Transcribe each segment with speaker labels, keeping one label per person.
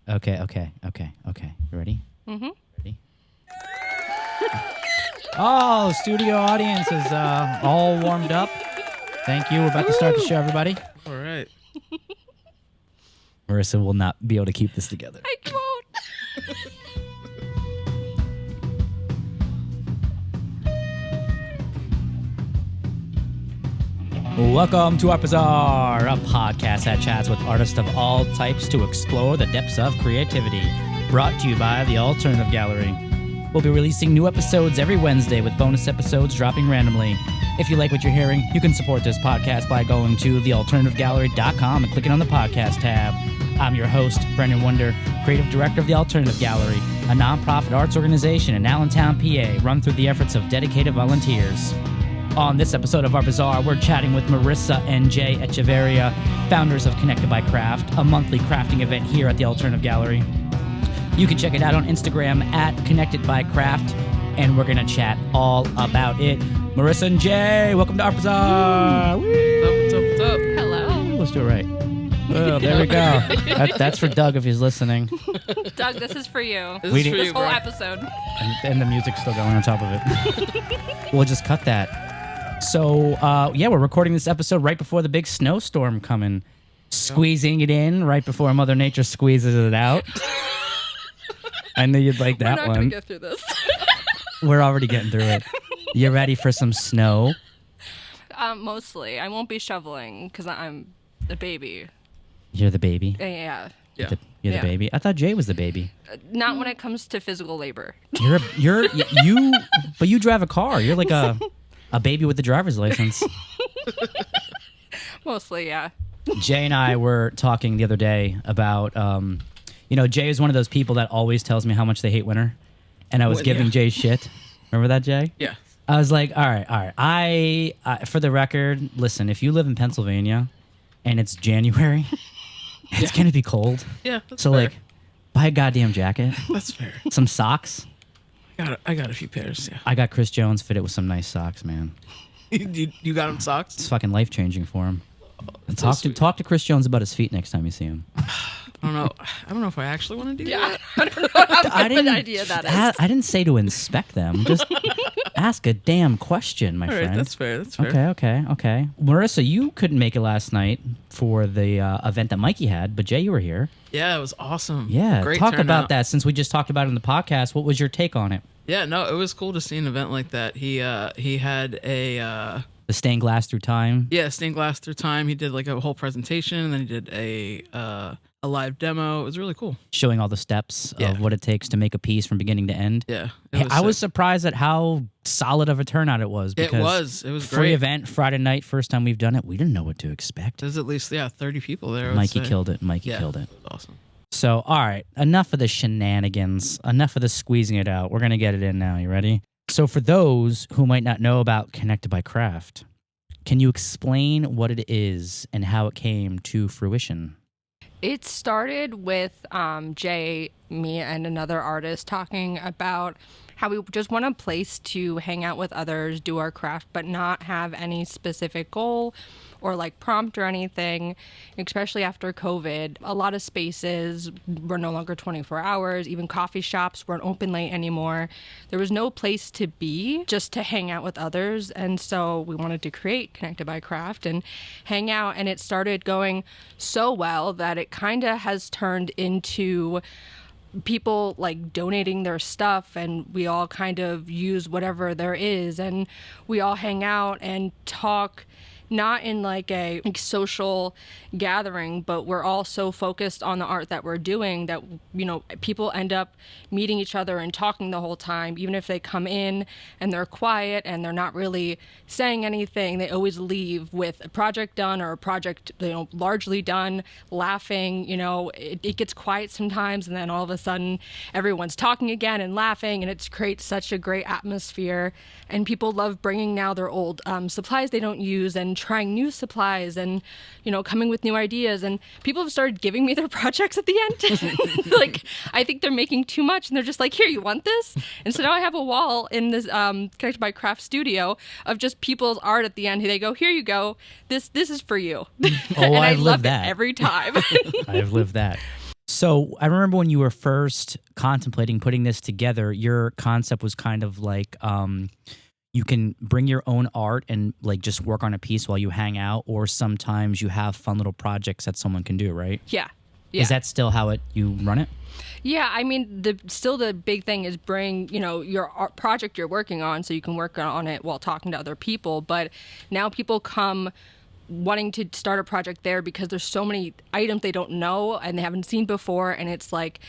Speaker 1: Okay. You ready?
Speaker 2: Mm-hmm.
Speaker 1: Ready? Oh, studio audience is all warmed up. Thank you. We're about to start the show, everybody.
Speaker 3: All right.
Speaker 1: Marissa will not be able to keep this together.
Speaker 2: I won't.
Speaker 1: Welcome to Art Bazaar, a podcast that chats with artists of all types to explore the depths of creativity. Brought to you by the Alternative Gallery. We'll be releasing new episodes every Wednesday with bonus episodes dropping randomly. If you like what you're hearing, you can support this podcast by going to thealternativegallery.com and clicking on the podcast tab. I'm your host, Brendan Wonder, creative director of the Alternative Gallery, a nonprofit arts organization in Allentown, PA, run through the efforts of dedicated volunteers. On this episode of Art Bazaar, we're chatting with Marissa Jay Echevarria, founders of Connected by Craft, a monthly crafting event here at the Alternative Gallery. You can check it out on Instagram at Connected by Craft, and we're going to chat all about it. Marissa and Jay, welcome to Art Bazaar.
Speaker 3: What's up?
Speaker 2: Hello.
Speaker 1: Let's do it right. Oh, there we go. That's for Doug if he's listening.
Speaker 2: Doug, this is for you.
Speaker 3: This is for
Speaker 2: This
Speaker 3: you,
Speaker 2: whole
Speaker 3: bro.
Speaker 2: episode.
Speaker 1: And the music's still going on top of it. We'll just cut that. So, we're recording this episode right before the big snowstorm coming. Squeezing it in right before Mother Nature squeezes it out. I knew you'd like that
Speaker 2: We're not
Speaker 1: one.
Speaker 2: going to get through this.
Speaker 1: We're already getting through it. You ready for some snow?
Speaker 2: Mostly. I won't be shoveling because I'm the baby.
Speaker 1: You're the baby.
Speaker 2: Yeah.
Speaker 3: Yeah.
Speaker 1: You're
Speaker 2: Yeah.
Speaker 1: the baby. I thought Jay was the baby.
Speaker 2: Not when it comes to physical labor.
Speaker 1: But you drive a car. You're like a baby with a driver's license.
Speaker 2: Mostly, yeah.
Speaker 1: Jay and I were talking the other day about, Jay is one of those people that always tells me how much they hate winter. And I was giving Jay shit. Remember that, Jay?
Speaker 3: Yeah.
Speaker 1: I was like, all right. I for the record, listen, if you live in Pennsylvania and it's January, it's going to be cold.
Speaker 3: Yeah. That's
Speaker 1: So,
Speaker 3: fair.
Speaker 1: buy a goddamn jacket,
Speaker 3: That's fair.
Speaker 1: some socks.
Speaker 3: I got a few pairs. Yeah.
Speaker 1: I got Chris Jones fitted with some nice socks, man.
Speaker 3: You got him socks?
Speaker 1: It's fucking life-changing for him. And
Speaker 3: so sweet.
Speaker 1: talk to Chris Jones about his feet next time you see him.
Speaker 3: I don't know if I actually want to do that.
Speaker 2: I don't know how good an idea that is.
Speaker 1: I didn't say to inspect them. Just ask a damn question, my
Speaker 3: All right,
Speaker 1: friend.
Speaker 3: that's fair. That's fair.
Speaker 1: Okay. Marissa, you couldn't make it last night for the event that Mikey had, but Jay, you were here.
Speaker 3: Yeah, it was awesome.
Speaker 1: Yeah,
Speaker 3: Great
Speaker 1: talk
Speaker 3: turnout.
Speaker 1: about that since we just talked about it in the podcast. What was your take on it?
Speaker 3: Yeah, no, it was cool to see an event like that. He had a
Speaker 1: The stained glass through time.
Speaker 3: stained glass through time. He did like a whole presentation, and then he did a live demo. It was really cool.
Speaker 1: Showing all the steps
Speaker 3: Yeah.
Speaker 1: of what it takes to make a piece from beginning to end.
Speaker 3: Yeah,
Speaker 1: Hey, I was
Speaker 3: sick.
Speaker 1: surprised at how solid of a turnout it was.
Speaker 3: It
Speaker 1: Because
Speaker 3: was
Speaker 1: free
Speaker 3: great.
Speaker 1: event, Friday night, first time we've done it. We didn't know what to expect.
Speaker 3: There's at least 30 people there. I would
Speaker 1: Mikey
Speaker 3: say.
Speaker 1: killed it. Mikey
Speaker 3: Yeah,
Speaker 1: killed it.
Speaker 3: it was awesome.
Speaker 1: So, all right, enough of the shenanigans, enough of the squeezing it out. We're going to get it in now. You ready? So, for those who might not know about Connected by Craft, can you explain what it is and how it came to fruition?
Speaker 2: It started with Jay, me, and another artist talking about how we just want a place to hang out with others, do our craft, but not have any specific goal or like prompt or anything, especially after COVID. A lot of spaces were no longer 24 hours. Even coffee shops weren't open late anymore. There was no place to be just to hang out with others. And so we wanted to create Connected by Craft and hang out. And it started going so well that it kind of has turned into people like donating their stuff, and we all kind of use whatever there is, and we all hang out and talk, not in like a social gathering, but we're all so focused on the art that we're doing that, people end up meeting each other and talking the whole time. Even if they come in and they're quiet and they're not really saying anything, they always leave with a project done or a project, largely done, laughing. It gets quiet sometimes, and then all of a sudden everyone's talking again and laughing, and it creates such a great atmosphere. And people love bringing now their old supplies they don't use and trying new supplies and, coming with new ideas. And people have started giving me their projects at the end. Like, I think they're making too much, and they're just like, here, you want this? And so now I have a wall in this Connected by Craft studio of just people's art at the end. They go, here you go. This is for you.
Speaker 1: Oh,
Speaker 2: And I
Speaker 1: I've
Speaker 2: love
Speaker 1: lived that.
Speaker 2: it every time.
Speaker 1: I've lived that. So I remember when you were first contemplating putting this together, your concept was kind of like you can bring your own art and like just work on a piece while you hang out, or sometimes you have fun little projects that someone can do, right?
Speaker 2: Yeah.
Speaker 1: Is that still how you run it?
Speaker 2: Yeah, I mean, the big thing is bring, your art project you're working on so you can work on it while talking to other people. But now people come wanting to start a project there because there's so many items they don't know and they haven't seen before. And it's like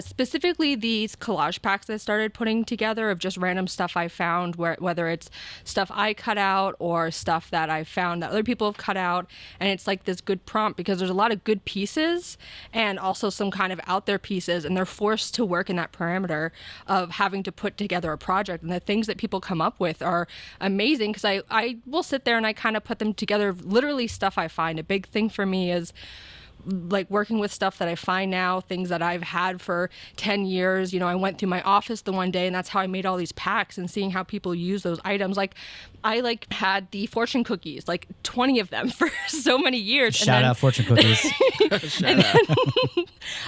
Speaker 2: specifically these collage packs that I started putting together of just random stuff I found, whether it's stuff I cut out or stuff that I found that other people have cut out. And it's like this good prompt because there's a lot of good pieces and also some kind of out there pieces, and they're forced to work in that parameter of having to put together a project. And the things that people come up with are amazing because I will sit there and I kind of put them together, literally stuff I find. A big thing for me is like working with stuff that I find now, things that I've had for 10 years. I went through my office the one day and that's how I made all these packs, and seeing how people use those items. Like I had the fortune cookies, like 20 of them for so many years.
Speaker 1: Shout out fortune cookies.
Speaker 2: And then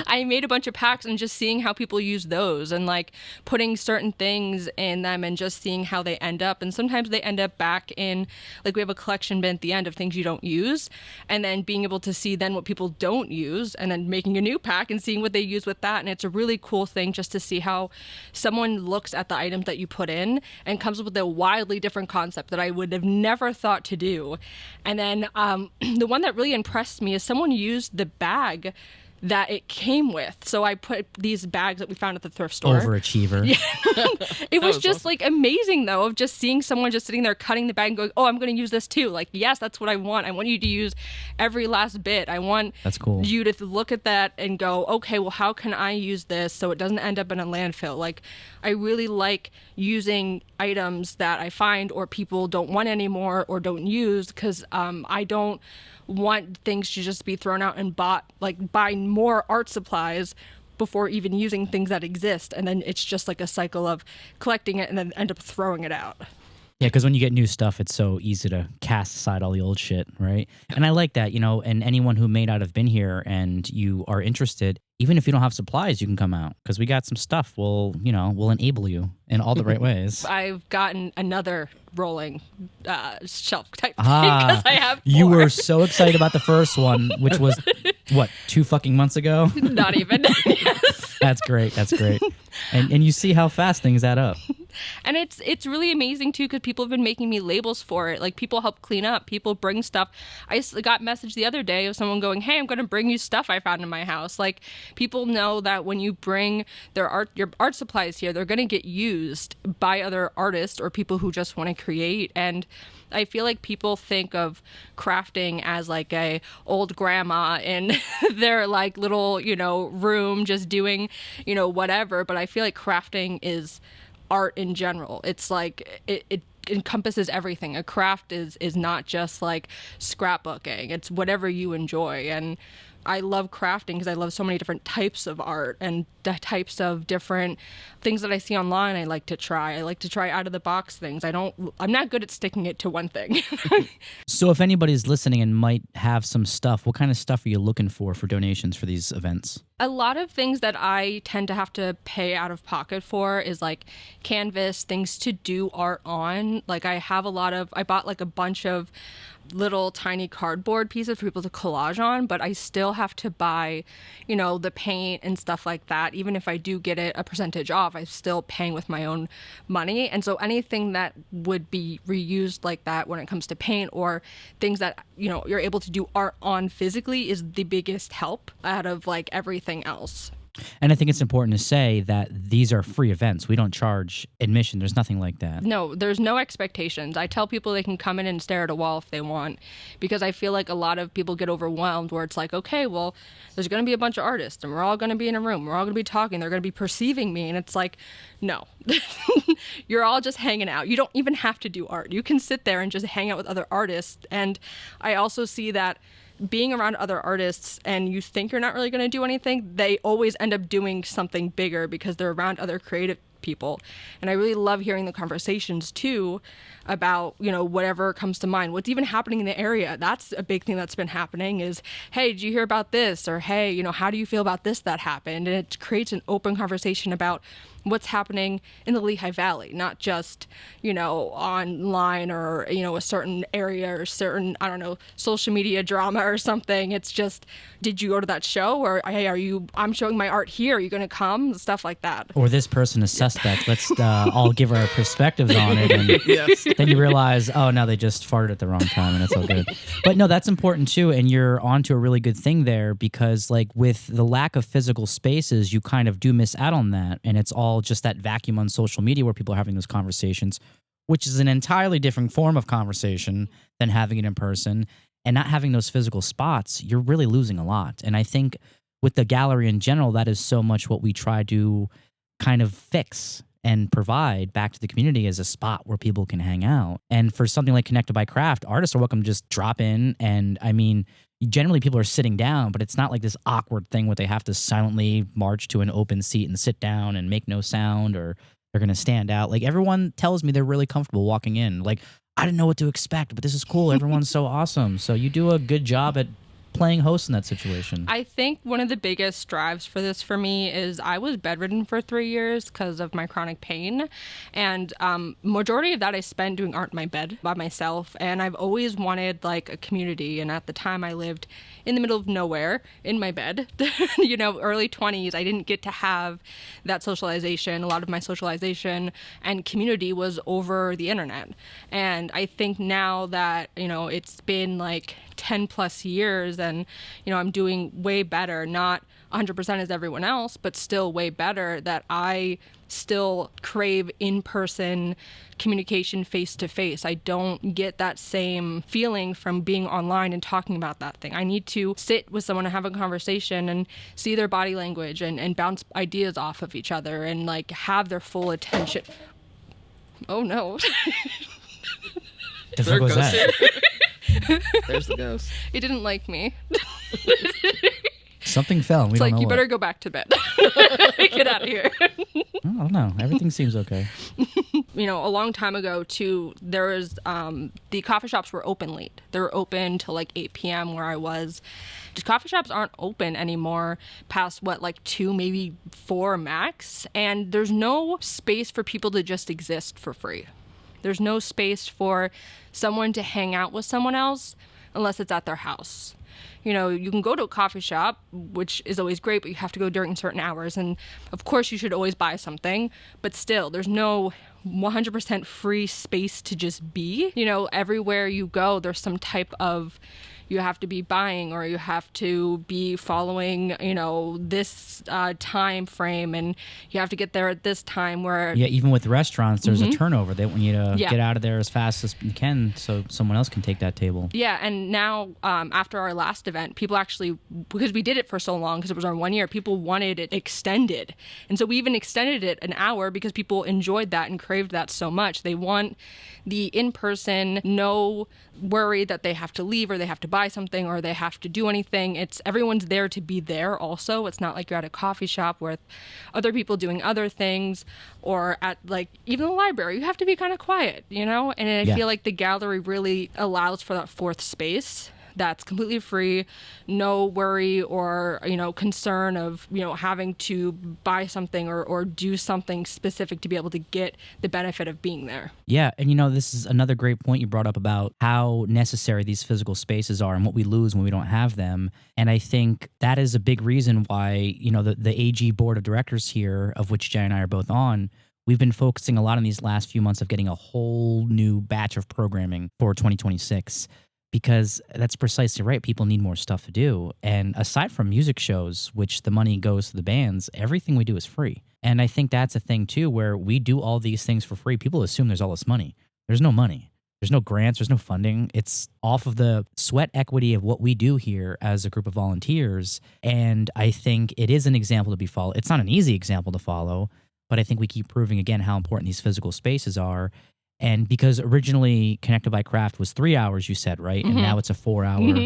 Speaker 2: I made a bunch of packs and just seeing how people use those and like putting certain things in them and just seeing how they end up. And sometimes they end up back in, like we have a collection bin at the end of things you don't use, and then being able to see then what people don't use and then making a new pack and seeing what they use with that. And it's a really cool thing just to see how someone looks at the items that you put in and comes up with a wildly different concept that I would have never thought to do. And then the one that really impressed me is someone used the bag that it came with. So I put these bags that we found at the thrift store.
Speaker 1: Overachiever.
Speaker 2: Yeah. It was just awesome. Like amazing though, of just seeing someone just sitting there cutting the bag and going, oh, I'm going to use this too. Like, yes, that's what I want. I want you to use every last bit. I want
Speaker 1: that's cool.
Speaker 2: You to look at that and go, okay, well, how can I use this so it doesn't end up in a landfill? Like, I really like using items that I find or people don't want anymore or don't use, because I don't want things to just be thrown out and buy more art supplies before even using things that exist, and then it's just like a cycle of collecting it and then end up throwing it out.
Speaker 1: Yeah, because when you get new stuff, it's so easy to cast aside all the old shit, right? And I like that, and anyone who may not have been here and you are interested, even if you don't have supplies, you can come out because we got some stuff. We'll enable you in all the right ways.
Speaker 2: I've gotten another rolling shelf type thing because I have 4.
Speaker 1: You were so excited about the first one, which was, 2 fucking months ago?
Speaker 2: Not even. Yes.
Speaker 1: That's great. And you see how fast things add up.
Speaker 2: And it's really amazing too, because people have been making me labels for it. Like, people help clean up, people bring stuff. I got a message the other day of someone going, hey, I'm going to bring you stuff I found in my house. Like, people know that when you bring your art supplies here, they're going to get used by other artists or people who just want to create. And I feel like people think of crafting as like a old grandma in their like little, room just doing, whatever. But I feel like crafting is art in general. It's like it encompasses everything. A craft is not just like scrapbooking. It's whatever you enjoy. And I love crafting because I love so many different types of art and the types of different things that I see online. I like to try out of the box things. I'm not good at sticking it to one thing.
Speaker 1: So if anybody's listening and might have some stuff, what kind of stuff are you looking for donations for these events?
Speaker 2: A lot of things that I tend to have to pay out of pocket for is like canvas, things to do art on. Like I bought like a bunch of little tiny cardboard pieces for people to collage on, but I still have to buy, the paint and stuff like that. Even if I do get it a percentage off, I'm still paying with my own money. And so anything that would be reused like that when it comes to paint or things that, you're able to do art on physically is the biggest help out of like everything else.
Speaker 1: And I think it's important to say that these are free events. We don't charge admission. There's nothing like that.
Speaker 2: No, there's no expectations. I tell people they can come in and stare at a wall if they want, because I feel like a lot of people get overwhelmed where it's like, okay, well, there's going to be a bunch of artists and we're all going to be in a room. We're all going to be talking. They're going to be perceiving me. And it's like, no, you're all just hanging out. You don't even have to do art. You can sit there and just hang out with other artists. And I also see that being around other artists and you think you're not really going to do anything, they always end up doing something bigger because they're around other creative people. And I really love hearing the conversations too about, whatever comes to mind, what's even happening in the area. That's a big thing that's been happening is, hey, did you hear about this? Or, hey, how do you feel about this that happened? And it creates an open conversation about what's happening in the Lehigh Valley, not just, online or, a certain area or certain, social media drama or something. It's just, did you go to that show? Or, hey, I'm showing my art here. Are you going to come? Stuff like that.
Speaker 1: Or this person is suspect. Let's all give our perspectives on it. And
Speaker 3: Yes.
Speaker 1: then you realize, oh, no, they just farted at the wrong time and it's all good. But no, that's important too. And you're onto a really good thing there because like with the lack of physical spaces, you kind of do miss out on that. And it's all just that vacuum on social media where people are having those conversations, which is an entirely different form of conversation than having it in person. And not having those physical spots, you're really losing a lot. And I think with the gallery in general, that is so much what we try to kind of fix and provide back to the community as a spot where people can hang out. And for something like Connected by Craft, artists are welcome to just drop in. And I mean, generally people are sitting down, but it's not like this awkward thing where they have to silently march to an open seat and sit down and make no sound or they're going to stand out. Like everyone tells me they're really comfortable walking in. Like, I didn't know what to expect, but this is cool. Everyone's so awesome. So you do a good job at playing host in that situation.
Speaker 2: I think one of the biggest drives for this for me is I was bedridden for 3 years because of my chronic pain. And majority of that I spent doing art in my bed by myself. And I've always wanted like a community. And at the time I lived in the middle of nowhere in my bed, early 20s. I didn't get to have that socialization. A lot of my socialization and community was over the internet. And I think now that, it's been like 10 plus years and I'm doing way better, not 100% as everyone else, but still way better, that I still crave in-person communication face to face. I don't get that same feeling from being online and talking about that thing. I need to sit with someone and have a conversation and see their body language and bounce ideas off of each other and like have their full attention. Oh no.
Speaker 1: The fuck was that?
Speaker 3: There's the ghost.
Speaker 2: It didn't like me.
Speaker 1: Something fell. We
Speaker 2: It's
Speaker 1: don't
Speaker 2: like,
Speaker 1: know
Speaker 2: you
Speaker 1: what.
Speaker 2: better go back to bed. Get out of here.
Speaker 1: I don't know. Everything seems okay.
Speaker 2: A long time ago, too, there was, the coffee shops were open late. They were open till like 8 p.m. where I was. Just coffee shops aren't open anymore past, 2, maybe 4 max. And there's no space for people to just exist for free. There's no space for someone to hang out with someone else unless it's at their house. You can go to a coffee shop, which is always great, but you have to go during certain hours. And of course, you should always buy something. But still, there's no 100% free space to just be. Everywhere you go, there's some type of, you have to be buying or you have to be following, this time frame and you have to get there at this time where...
Speaker 1: Yeah, even with restaurants, there's a turnover. They want you to get out of there as fast as you can so someone else can take that table.
Speaker 2: Yeah, and now after our last event, people actually, because we did it for so long, because it was our 1 year, people wanted it extended. And so we even extended it an hour because people enjoyed that and craved that so much. They want the in-person, no worry that they have to leave or they have to buy something or they have to do anything. It's everyone's there to be there also. It's not like you're at a coffee shop with other people doing other things or at even the library. You have to be kind of quiet, And I feel like the gallery really allows for that fourth space that's completely free, no worry or, concern of, having to buy something or do something specific to be able to get the benefit of being there.
Speaker 1: Yeah, and this is another great point you brought up about how necessary these physical spaces are and what we lose when we don't have them. And I think that is a big reason why, the AG board of directors here, of which Jay and I are both on, we've been focusing a lot in these last few months of getting a whole new batch of programming for 2026. Because that's precisely right. People need more stuff to do. And aside from music shows, which the money goes to the bands, everything we do is free. And I think that's a thing, too, where we do all these things for free. People assume there's all this money. There's no money. There's no grants. There's no funding. It's off of the sweat equity of what we do here as a group of volunteers. And I think it is an example to be followed. It's not an easy example to follow, but I think we keep proving again how important these physical spaces are. And because originally Connected by Craft was 3 hours, you said, right? And now it's a 4 hour.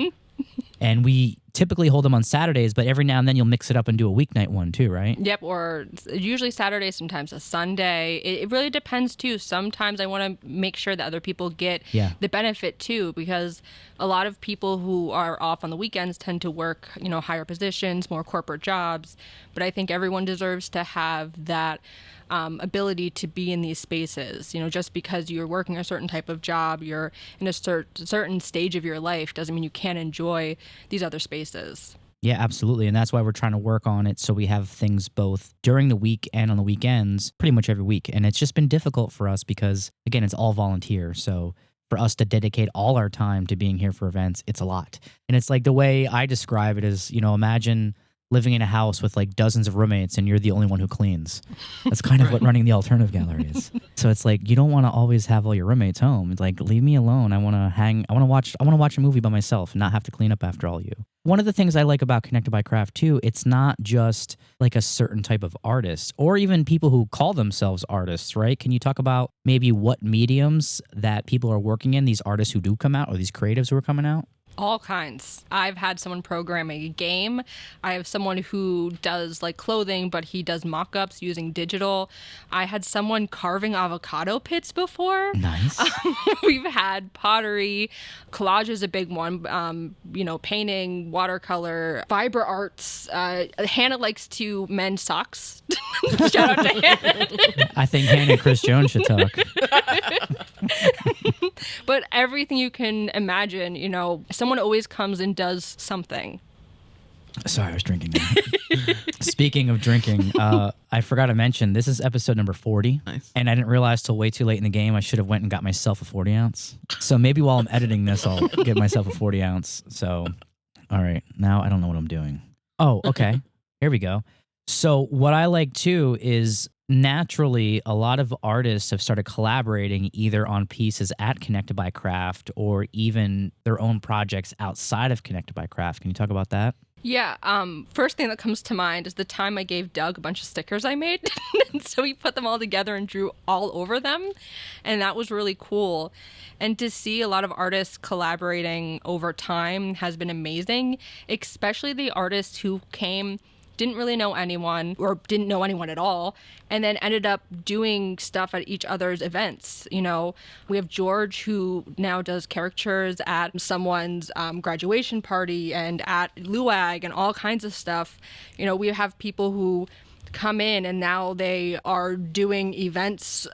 Speaker 1: And we typically hold them on Saturdays, but every now and then you'll mix it up and do a weeknight one too, right?
Speaker 2: Yep, or usually Saturday, sometimes a Sunday. It really depends too. Sometimes I want to make sure that other people get the benefit too, because a lot of people who are off on the weekends tend to work, higher positions, more corporate jobs. But I think everyone deserves to have that ability to be in these spaces. Just because you're working a certain type of job, you're in a certain stage of your life, doesn't mean you can't enjoy these other spaces.
Speaker 1: Yeah, absolutely. And that's why we're trying to work on it so we have things both during the week and on the weekends pretty much every week. And it's just been difficult for us because, again, it's all volunteer. So for us to dedicate all our time to being here for events, it's a lot. And it's like the way I describe it is, imagine living in a house with like dozens of roommates and you're the only one who cleans. That's kind of what running the alternative gallery is. So it's like you don't want to always have all your roommates home. It's like, leave me alone. I want to watch a movie by myself and not have to clean up after all you. One of the things I like about Connected by Craft too, it's not just like a certain type of artist or even people who call themselves artists, right? Can you talk about maybe what mediums that people are working in, these artists who do come out or these creatives who are coming out?
Speaker 2: All kinds. I've had someone program a game. I have someone who does like clothing, but he does mock-ups using digital. I had someone carving avocado pits before.
Speaker 1: Nice.
Speaker 2: We've had pottery. Collage is a big one. Painting, watercolor, fiber arts. Hannah likes to mend socks. Shout out to Hannah.
Speaker 1: I think Hannah and Chris Jones should talk.
Speaker 2: But everything you can imagine, someone always comes and does something.
Speaker 1: Sorry, I was drinking now. Speaking of drinking, I forgot to mention, this is episode number 40.
Speaker 3: Nice.
Speaker 1: And I didn't realize till way too late in the game I should have went and got myself a 40 ounce. So maybe while I'm editing this, I'll get myself a 40 ounce. So, all right, now I don't know what I'm doing. Oh, okay. Here we go. So what I like too is naturally a lot of artists have started collaborating either on pieces at Connected by Craft or even their own projects outside of Connected by Craft. Can you talk about that?
Speaker 2: Yeah, first thing that comes to mind is the time I gave Doug a bunch of stickers I made. So he put them all together and drew all over them. And that was really cool. And to see a lot of artists collaborating over time has been amazing, especially the artists who didn't really know anyone or didn't know anyone at all, and then ended up doing stuff at each other's events. We have George who now does caricatures at someone's graduation party and at LUAG and all kinds of stuff. We have people who come in and now they are doing events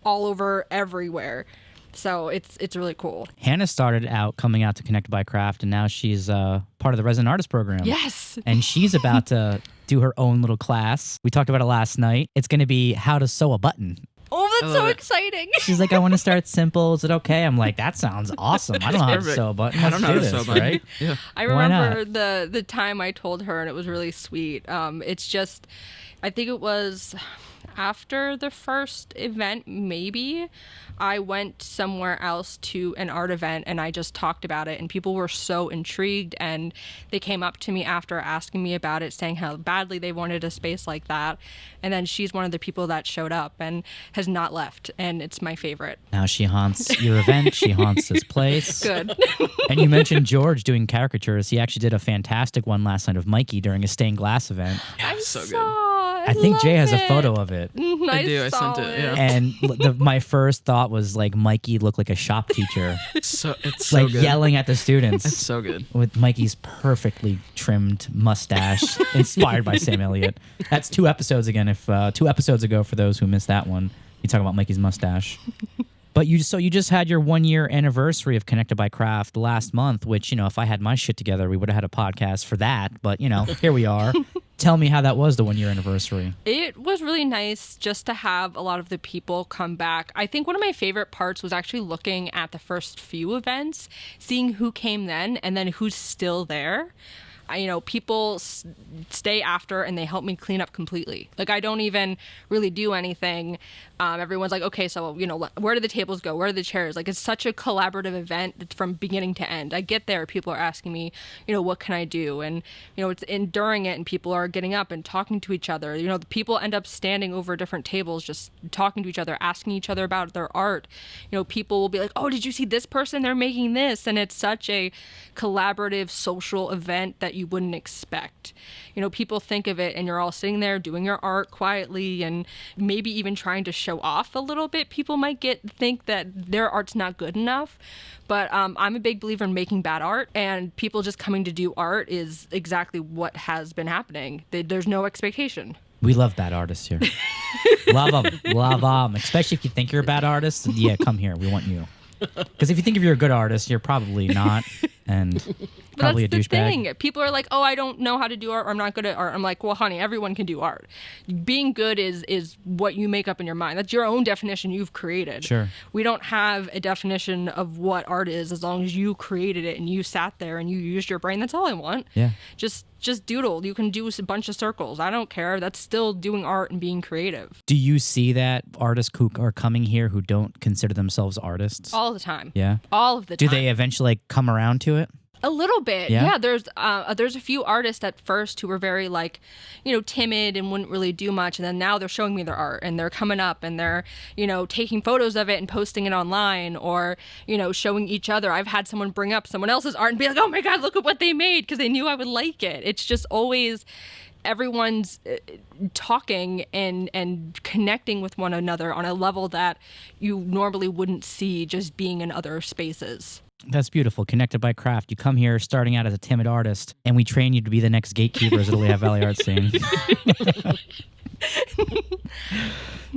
Speaker 2: all over everywhere. So it's really cool.
Speaker 1: Hannah started out coming out to Connected by Craft, and now she's part of the Resident Artist Program.
Speaker 2: Yes.
Speaker 1: And she's about to do her own little class. We talked about it last night. It's going to be how to sew a button.
Speaker 2: Oh, that's so exciting.
Speaker 1: She's like, I want to start simple. Is it okay? I'm like, that sounds awesome. I don't know how to sew a button.
Speaker 3: I don't know how to
Speaker 1: this,
Speaker 3: sew a button.
Speaker 1: Right?
Speaker 3: Yeah.
Speaker 2: I remember the time I told her, and it was really sweet. It's just, I think it was after the first event, maybe, I went somewhere else to an art event and I just talked about it, and people were so intrigued, and they came up to me after asking me about it, saying how badly they wanted a space like that. And then she's one of the people that showed up and has not left, and it's my favorite.
Speaker 1: Now she haunts your event. She haunts this place.
Speaker 2: Good.
Speaker 1: And you mentioned George doing caricatures. He actually did a fantastic one last night of Mikey during a stained glass event.
Speaker 3: Yeah, so good.
Speaker 1: I think Jay has a photo of it.
Speaker 3: I do. I sent it. Yeah.
Speaker 1: And my first thought was like Mikey looked like a shop teacher.
Speaker 3: It's so
Speaker 1: like
Speaker 3: good.
Speaker 1: yelling at the students.
Speaker 3: It's so good.
Speaker 1: With Mikey's perfectly trimmed mustache, inspired by Sam Elliott. That's 2 episodes again. If 2 episodes ago, for those who missed that one, you talk about Mikey's mustache. But you just had your 1-year anniversary of Connected by Craft last month, which, if I had my shit together, we would have had a podcast for that. But, here we are. Tell me how that was, the 1-year anniversary.
Speaker 2: It was really nice just to have a lot of the people come back. I think one of my favorite parts was actually looking at the first few events, seeing who came then and then who's still there. People stay after and they help me clean up completely. Like, I don't even really do anything. Everyone's like, okay, so, where do the tables go? Where are the chairs? Like, it's such a collaborative event from beginning to end. I get there, people are asking me, what can I do? And, it's during it and people are getting up and talking to each other. The people end up standing over different tables, just talking to each other, asking each other about their art. People will be like, oh, did you see this person? They're making this. And it's such a collaborative social event that you wouldn't expect. You know, people think of it and you're all sitting there doing your art quietly and maybe even trying to show off a little bit. People might think that their art's not good enough. But I'm a big believer in making bad art, and people just coming to do art is exactly what has been happening. There's no expectation.
Speaker 1: We love bad artists here. Love them. Especially if you think you're a bad artist, yeah, come here. We want you. Because if you think you're a good artist, you're probably not, and probably a douchebag. That's the thing.
Speaker 2: People are like, oh, I don't know how to do art, or I'm not good at art. I'm like, well, honey, everyone can do art. Being good is what you make up in your mind. That's your own definition you've created.
Speaker 1: Sure.
Speaker 2: We don't have a definition of what art is as long as you created it and you sat there and you used your brain. That's all I want.
Speaker 1: Yeah.
Speaker 2: Just doodle. You can do a bunch of circles. I don't care. That's still doing art and being creative.
Speaker 1: Do you see that artists who are coming here who don't consider themselves artists?
Speaker 2: All the time.
Speaker 1: Yeah?
Speaker 2: All of the time.
Speaker 1: Do they eventually come around to it?
Speaker 2: A little bit, yeah. There's a few artists at first who were very timid and wouldn't really do much, and then now they're showing me their art and they're coming up and they're taking photos of it and posting it online, or showing each other. I've had someone bring up someone else's art and be like, "Oh my God, look at what they made," because they knew I would like it. It's just always everyone's talking and connecting with one another on a level that you normally wouldn't see just being in other spaces.
Speaker 1: That's beautiful. Connected by craft. You come here starting out as a timid artist, and we train you to be the next gatekeepers of the Lehigh Valley art scene.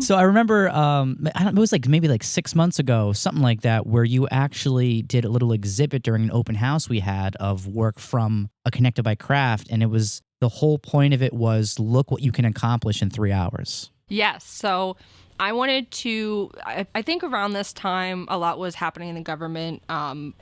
Speaker 1: So I remember, it was maybe 6 months ago, something like that, where you actually did a little exhibit during an open house we had of work from a Connected by Craft, and the whole point of it was, look what you can accomplish in 3 hours.
Speaker 2: Yes. So I wanted to, I think around this time, a lot was happening in the government.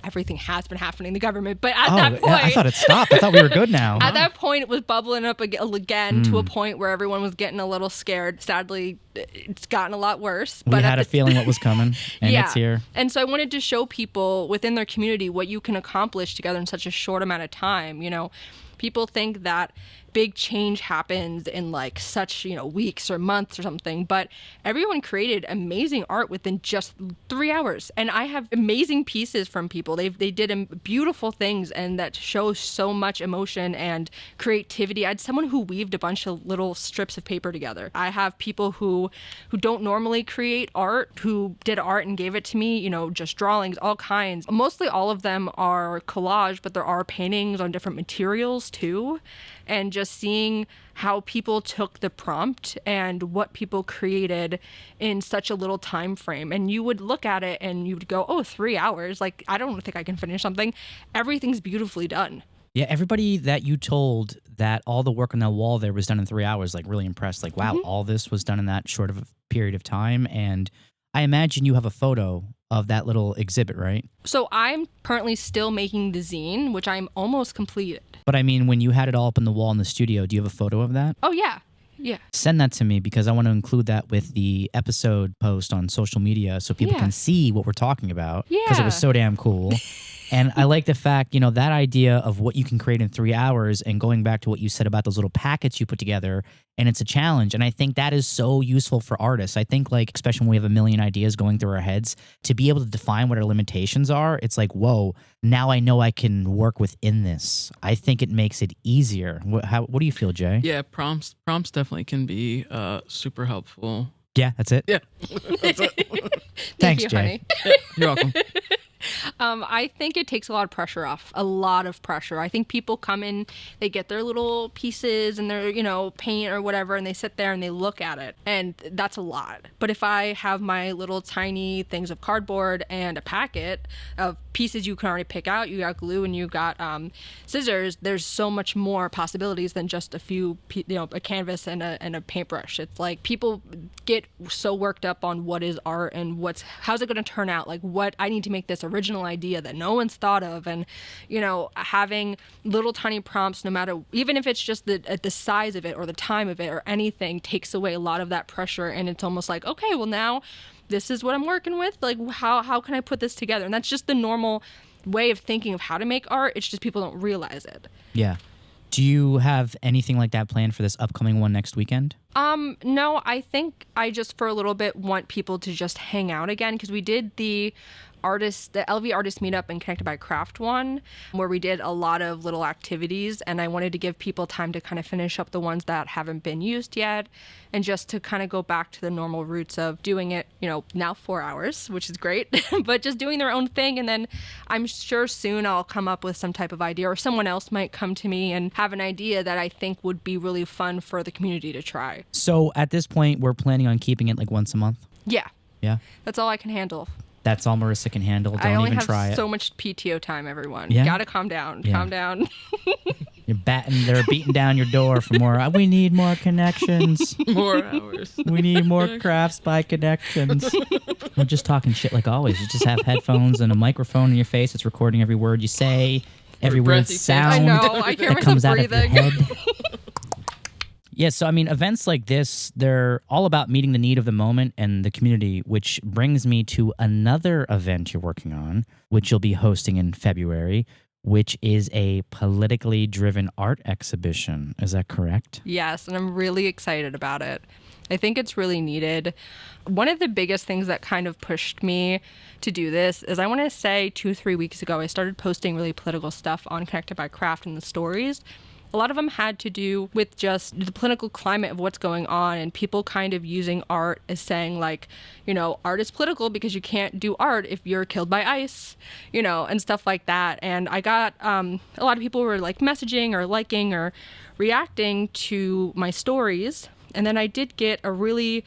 Speaker 2: Everything has been happening in the government. But at that point,
Speaker 1: I thought it stopped. I thought we were good now.
Speaker 2: At that point, it was bubbling up again to a point where everyone was getting a little scared. Sadly, it's gotten a lot worse.
Speaker 1: We had a feeling what was coming, and it's here.
Speaker 2: And so I wanted to show people within their community what you can accomplish together in such a short amount of time. People think that big change happens in such weeks or months or something, but everyone created amazing art within just 3 hours. And I have amazing pieces from people. They did beautiful things, and that shows so much emotion and creativity. I had someone who weaved a bunch of little strips of paper together. I have people who don't normally create art who did art and gave it to me, just drawings, all kinds. Mostly all of them are collage, but there are paintings on different materials too. And just seeing how people took the prompt and what people created in such a little time frame. And you would look at it and you would go, oh, 3 hours. I don't think I can finish something. Everything's beautifully done.
Speaker 1: Yeah, everybody that you told that all the work on that wall there was done in 3 hours, really impressed. Wow, all this was done in that short of a period of time. And I imagine you have a photo of that little exhibit, right?
Speaker 2: So I'm currently still making the zine, which I'm almost completed.
Speaker 1: But I mean, when you had it all up on the wall in the studio, do you have a photo of that?
Speaker 2: Oh, yeah. Yeah.
Speaker 1: Send that to me because I want to include that with the episode post on social media so people can see what we're talking about. Yeah. Because it was so damn cool. And I like the fact, that idea of what you can create in 3 hours and going back to what you said about those little packets you put together, and it's a challenge. And I think that is so useful for artists. I think especially when we have a million ideas going through our heads, to be able to define what our limitations are, it's whoa, now I know I can work within this. I think it makes it easier. What do you feel, Jay?
Speaker 3: Yeah, prompts definitely can be super helpful.
Speaker 1: Yeah, that's it?
Speaker 3: Yeah. That's it.
Speaker 1: Thanks,
Speaker 2: you,
Speaker 1: Jay.
Speaker 2: Honey.
Speaker 3: Yeah, you're welcome.
Speaker 2: I think it takes a lot of pressure off. A lot of pressure. I think people come in, they get their little pieces and their, paint or whatever, and they sit there and they look at it. And that's a lot. But if I have my little tiny things of cardboard and a packet of pieces you can already pick out, you got glue and you got scissors, there's so much more possibilities than just a few, a canvas and a paintbrush. It's people get so worked up on what is art and how's it going to turn out? What I need to make this original idea that no one's thought of, and having little tiny prompts, no matter, even if it's just the size of it or the time of it or anything, takes away a lot of that pressure. And it's almost okay, well, now this is what I'm working with, how can I put this together? And that's just the normal way of thinking of how to make art. It's just people don't realize it.
Speaker 1: Yeah. Do you have anything like that planned for this upcoming one next weekend?
Speaker 2: No, I think I just for a little bit want people to just hang out again, because we did the the LV Artist Meetup and Connected by Craft one, where we did a lot of little activities, and I wanted to give people time to kind of finish up the ones that haven't been used yet, and just to kind of go back to the normal roots of doing it, now 4 hours, which is great, but just doing their own thing. And then I'm sure soon I'll come up with some type of idea, or someone else might come to me and have an idea that I think would be really fun for the community to try.
Speaker 1: So at this point, we're planning on keeping it like once a month?
Speaker 2: Yeah.
Speaker 1: Yeah?
Speaker 2: That's all I can handle.
Speaker 1: That's all Marissa can handle. Don't
Speaker 2: I only
Speaker 1: even
Speaker 2: have
Speaker 1: try it.
Speaker 2: so much PTO time, everyone.
Speaker 1: Yeah?
Speaker 2: Gotta calm down.
Speaker 1: Yeah.
Speaker 2: Calm down.
Speaker 1: They're beating down your door for more. We need more connections.
Speaker 3: More hours.
Speaker 1: We need more crafts by connections. We're just talking shit like always. You just have headphones and a microphone in your face. It's recording every word you say, every weird sound
Speaker 2: I know. I hear
Speaker 1: that comes
Speaker 2: myself
Speaker 1: out of your
Speaker 2: breathing.
Speaker 1: head. Yeah, so I mean, events like this, they're all about meeting the need of the moment and the community, which brings me to another event you're working on, which you'll be hosting in February, which is a politically driven art exhibition. Is that correct?
Speaker 2: Yes, and I'm really excited about it. I think it's really needed. One of the biggest things that kind of pushed me to do this is, I want to say 2-3 weeks ago, I started posting really political stuff on Connected by Craft in the stories. A lot of them had to do with just the political climate of what's going on, and people kind of using art as saying like, art is political because you can't do art if you're killed by ICE, and stuff like that. And I got a lot of people were like messaging or liking or reacting to my stories. And then I did get a really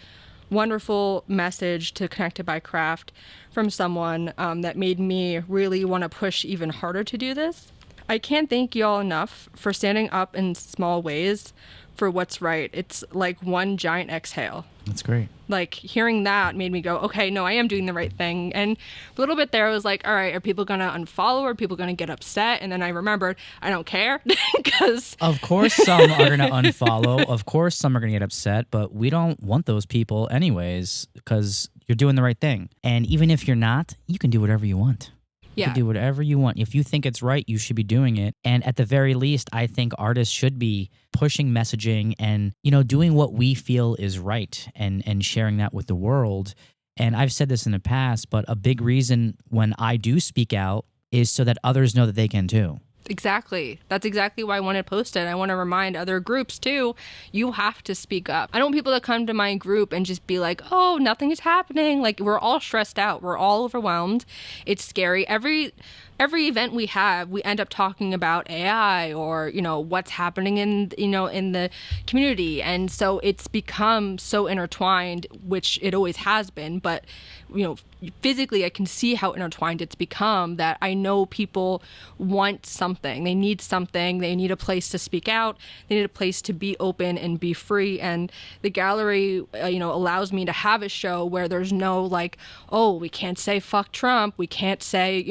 Speaker 2: wonderful message to Connected by Craft from someone that made me really want to push even harder to do this. I can't thank y'all enough for standing up in small ways for what's right. It's like one giant exhale.
Speaker 1: That's great.
Speaker 2: Like, hearing that made me go, okay, no, I am doing the right thing. And a little bit there, I was like, all right, are people going to unfollow? Are people going to get upset? And then I remembered, I don't care, because...
Speaker 1: Of course some are going to unfollow. Of course some are going to get upset, but we don't want those people anyways, because you're doing the right thing. And even if you're not, you can do whatever you want. You can do whatever you want. If you think it's right, you should be doing it. And at the very least, I think artists should be pushing messaging and, doing what we feel is right and sharing that with the world. And I've said this in the past, but a big reason when I do speak out is so that others know that they can too.
Speaker 2: Exactly. That's exactly why I want to post it. I want to remind other groups too, you have to speak up. I don't want people to come to my group and just be like, oh, nothing is happening. Like, we're all stressed out. We're all overwhelmed. It's scary. Every event we have, we end up talking about AI or, what's happening in the community. And so it's become so intertwined, which it always has been. But, physically, I can see how intertwined it's become, that I know people want something. They need something. They need a place to speak out. They need a place to be open and be free. And the gallery, allows me to have a show where there's no like, oh, we can't say fuck Trump. We can't say,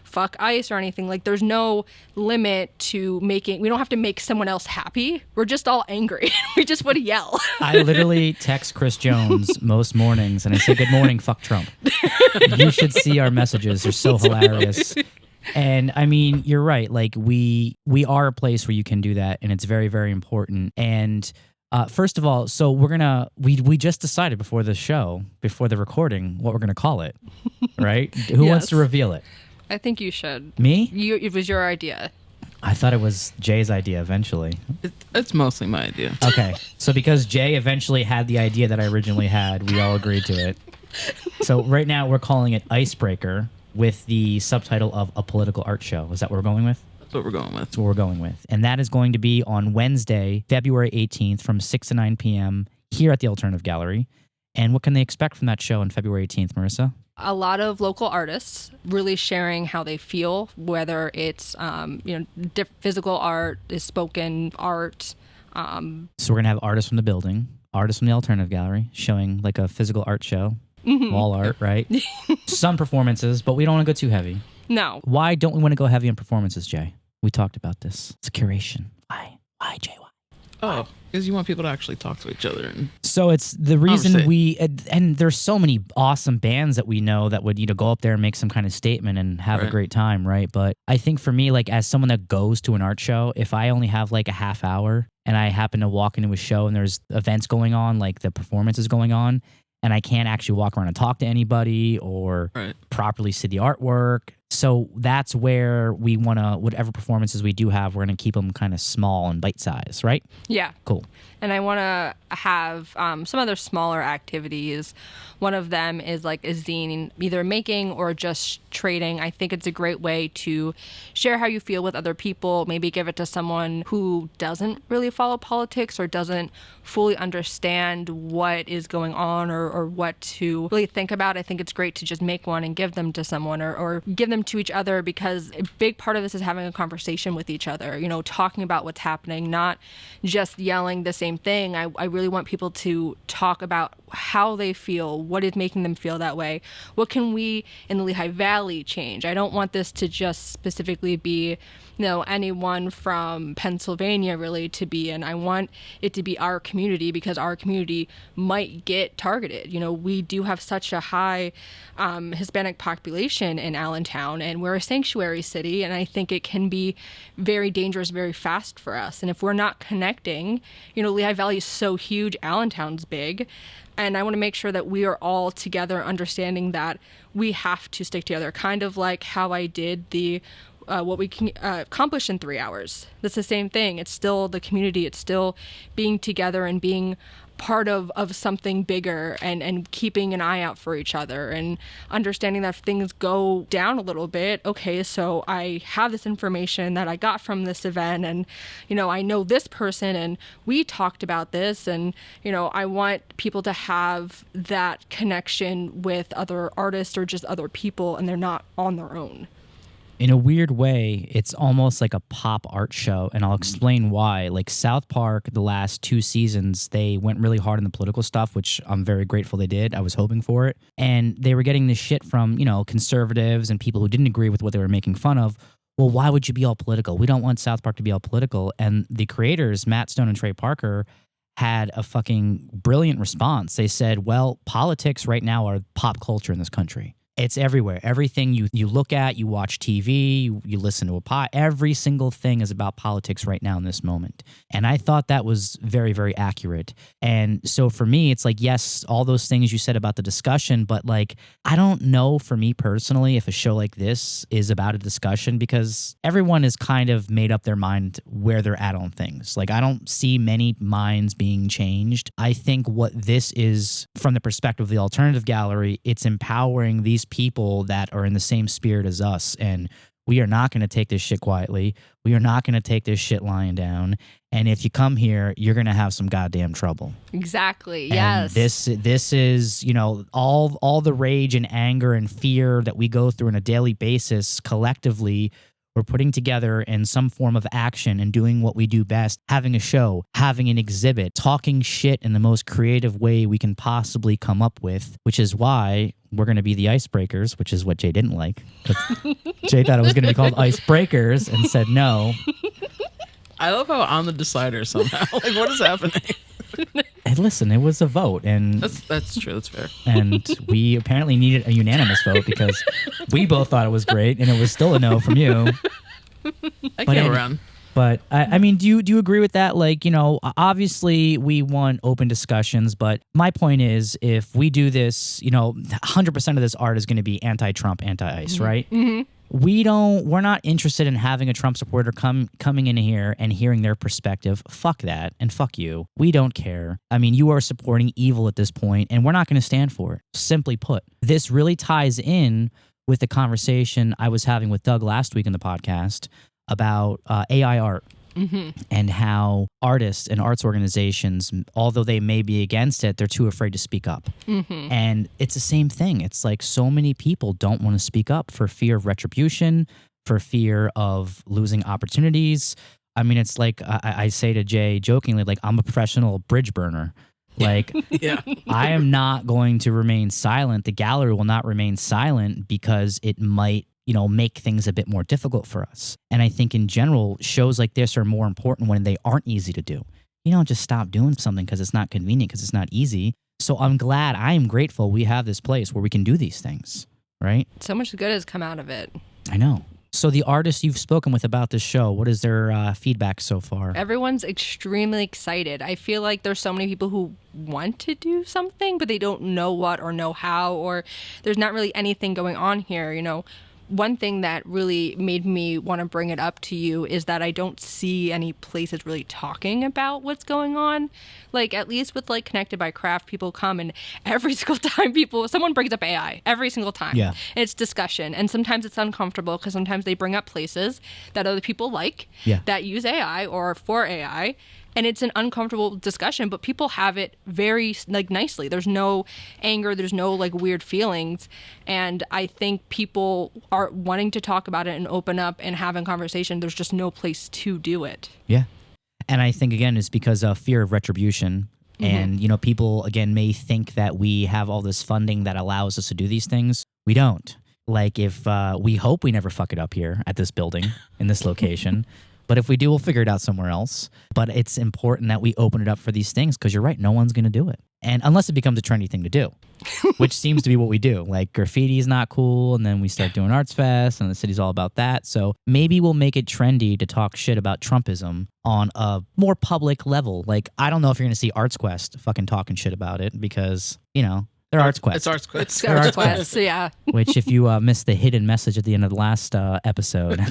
Speaker 2: fuck ICE or anything. Like, there's no limit to we don't have to make someone else happy. We're just all angry. We just want to yell.
Speaker 1: I literally text Chris Jones most mornings and I say, good morning, fuck Trump. You should see our messages. They're so hilarious. And I mean, you're right. Like, we are a place where you can do that, and it's very, very important. And first of all, so we just decided before the show, before the recording, what we're gonna call it, right? Who wants to reveal it?
Speaker 2: I think you should.
Speaker 1: Me?
Speaker 2: It was your idea.
Speaker 1: I thought it was Jay's idea eventually.
Speaker 3: It's mostly my idea.
Speaker 1: Okay. So because Jay eventually had the idea that I originally had, we all agreed to it. So right now we're calling it Icebreaker with the subtitle of A Political Art Show. Is that what we're going with?
Speaker 3: That's what we're going with.
Speaker 1: That's what we're going with. And that is going to be on Wednesday, February 18th from 6 to 9 p.m. here at the Alternative Gallery. And what can they expect from that show on February 18th, Marissa?
Speaker 2: A lot of local artists really sharing how they feel, whether it's physical art, is spoken art.
Speaker 1: So we're going to have artists from the building, artists from the Alternative Gallery, showing like a physical art show, wall art, right? Some performances, but we don't want to go too heavy.
Speaker 2: No.
Speaker 1: Why don't we want to go heavy on performances, Jay? We talked about this. It's a curation. Why, Jay? Why?
Speaker 3: Oh, because you want people to actually talk to each other. And
Speaker 1: so it's the reason and there's so many awesome bands that we know that would go up there and make some kind of statement and have a great time, right? But I think for me, like, as someone that goes to an art show, if I only have like a half hour and I happen to walk into a show and there's events going on, like the performance is going on, and I can't actually walk around and talk to anybody or properly see the artwork. So that's where we want to, whatever performances we do have, we're going to keep them kind of small and bite-sized, right?
Speaker 2: Yeah.
Speaker 1: Cool.
Speaker 2: And I want to have some other smaller activities. One of them is like a zine, either making or just trading. I think it's a great way to share how you feel with other people, maybe give it to someone who doesn't really follow politics or doesn't fully understand what is going on or what to really think about. I think it's great to just make one and give them to someone or give them to each other, because a big part of this is having a conversation with each other, you know, talking about what's happening, not just yelling the same thing. I really want people to talk about how they feel, what is making them feel that way, what can we in the Lehigh Valley change. I don't want this to just specifically be, you know, anyone from Pennsylvania really to be in. I want it to be our community, because our community might get targeted. You know, we do have such a high Hispanic population in Allentown, and we're a sanctuary city, and I think it can be very dangerous very fast for us. And if we're not connecting, you know, Lehigh Valley is so huge, Allentown's big, and I want to make sure that we are all together, understanding that we have to stick together, kind of like how I did the what we can accomplish in 3 hours. That's the same thing. It's still the community. It's still being together and being part of something bigger, and keeping an eye out for each other, and understanding that if things go down a little bit, okay, so I have this information that I got from this event, and, you know, I know this person and we talked about this, and, you know, I want people to have that connection with other artists or just other people, and they're not on their own.
Speaker 1: In a weird way, it's almost like a pop art show, and I'll explain why. Like South Park, the last 2 seasons, they went really hard on the political stuff, which I'm very grateful they did. I was hoping for it. And they were getting this shit from, you know, conservatives and people who didn't agree with what they were making fun of. Well, why would you be all political? We don't want South Park to be all political. And the creators, Matt Stone and Trey Parker, had a fucking brilliant response. They said, well, politics right now are pop culture in this country. It's everywhere. Everything you look at, you watch TV, you listen to a every single thing is about politics right now in this moment. And I thought that was very, very accurate. And so for me, it's like, yes, all those things you said about the discussion, but like, I don't know for me personally if a show like this is about a discussion, because everyone has kind of made up their mind where they're at on things. Like, I don't see many minds being changed. I think what this is, from the perspective of the alternative gallery, it's empowering these people that are in the same spirit as us, and we are not going to take this shit quietly. We are not going to take this shit lying down. And if you come here, you're going to have some goddamn trouble.
Speaker 2: Exactly.
Speaker 1: And
Speaker 2: yes.
Speaker 1: This is, you know, all the rage and anger and fear that we go through on a daily basis collectively. We're putting together in some form of action and doing what we do best, having a show, having an exhibit, talking shit in the most creative way we can possibly come up with, which is why we're going to be the icebreakers, which is what Jay didn't like. Jay thought it was going to be called icebreakers and said no.
Speaker 3: I love how I'm the decider somehow. Like, what is happening?
Speaker 1: And listen, it was a vote, and
Speaker 3: that's true. That's fair.
Speaker 1: And we apparently needed a unanimous vote because we both thought it was great, and it was still a no from you.
Speaker 3: I came around.
Speaker 1: But I mean, do you agree with that? Like, you know, obviously we want open discussions, but my point is, if we do this, you know, 100% of this art is going to be anti-Trump, anti-ICE, mm-hmm. right? Mm-hmm. We're not interested in having a Trump supporter coming in here and hearing their perspective. Fuck that, and fuck you. We don't care. I mean, you are supporting evil at this point, and we're not going to stand for it. Simply put, this really ties in with the conversation I was having with Doug last week in the podcast about AI art. Mm-hmm. And how artists and arts organizations, although they may be against it, they're too afraid to speak up. Mm-hmm. And it's the same thing. It's like so many people don't want to speak up for fear of retribution, for fear of losing opportunities. I mean, it's like I say to Jay jokingly, like, I'm a professional bridge burner. Like, yeah. I am not going to remain silent. The gallery will not remain silent because it might, you know, make things a bit more difficult for us. And I think in general, shows like this are more important when they aren't easy to do. You don't just stop doing something because it's not convenient, because it's not easy. So I am grateful we have this place where we can do these things, right?
Speaker 2: So much good has come out of it.
Speaker 1: I know. So the artists you've spoken with about this show, what is their feedback so far?
Speaker 2: Everyone's extremely excited. I feel like there's so many people who want to do something, but they don't know what or know how, or there's not really anything going on here, you know. One thing that really made me want to bring it up to you is that I don't see any places really talking about what's going on. Like, at least with like Connected by Craft, people come and every single time someone brings up AI, every single time.
Speaker 1: Yeah.
Speaker 2: And it's discussion. And sometimes it's uncomfortable because sometimes they bring up places that other people like that use AI or for AI. And it's an uncomfortable discussion, but people have it very like nicely. There's no anger, there's no like weird feelings. And I think people are wanting to talk about it and open up and have a conversation. There's just no place to do it.
Speaker 1: Yeah. And I think, again, it's because of fear of retribution. And, you know, people, again, may think that we have all this funding that allows us to do these things. We don't. Like, if we hope we never fuck it up here at this building, in this location. But if we do, we'll figure it out somewhere else. But it's important that we open it up for these things because you're right, no one's going to do it. And unless it becomes a trendy thing to do, which seems to be what we do. Like, graffiti is not cool, and then we start doing Arts Fest, and the city's all about that. So maybe we'll make it trendy to talk shit about Trumpism on a more public level. Like, I don't know if you're going to see Arts Quest fucking talking shit about it because, you know, they're Arts Quest.
Speaker 3: It's Arts Quest.
Speaker 2: It's Arts Quest, yeah.
Speaker 1: Which, if you missed the hidden message at the end of the last episode...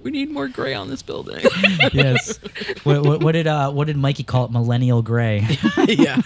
Speaker 3: We need more gray on this building.
Speaker 1: Yes. What did Mikey call it? Millennial gray.
Speaker 3: Yeah.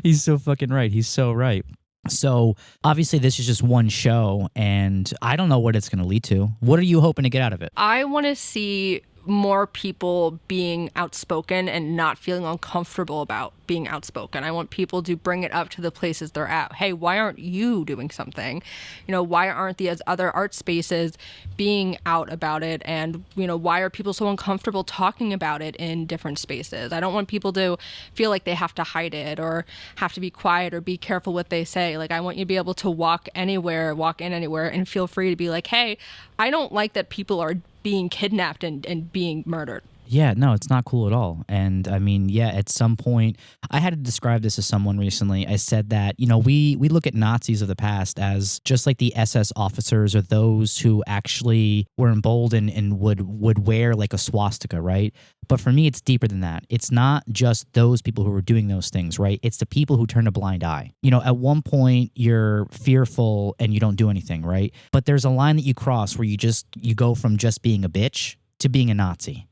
Speaker 1: He's so fucking right. He's so right. So obviously this is just one show, and I don't know what it's going to lead to. What are you hoping to get out of it?
Speaker 2: I want to see more people being outspoken and not feeling uncomfortable about being outspoken. I want people to bring it up to the places they're at. Hey, why aren't you doing something? You know, why aren't these other art spaces being out about it? And, you know, why are people so uncomfortable talking about it in different spaces? I don't want people to feel like they have to hide it or have to be quiet or be careful what they say. Like, I want you to be able to walk in anywhere and feel free to be like, hey, I don't like that people are being kidnapped and being murdered.
Speaker 1: Yeah, no, it's not cool at all. And I mean, yeah, at some point, I had to describe this to someone recently. I said that, you know, we look at Nazis of the past as just like the SS officers or those who actually were emboldened and would wear like a swastika, right? But for me, it's deeper than that. It's not just those people who were doing those things, right? It's the people who turn a blind eye. You know, at one point, you're fearful and you don't do anything, right? But there's a line that you cross where you go from just being a bitch to being a Nazi,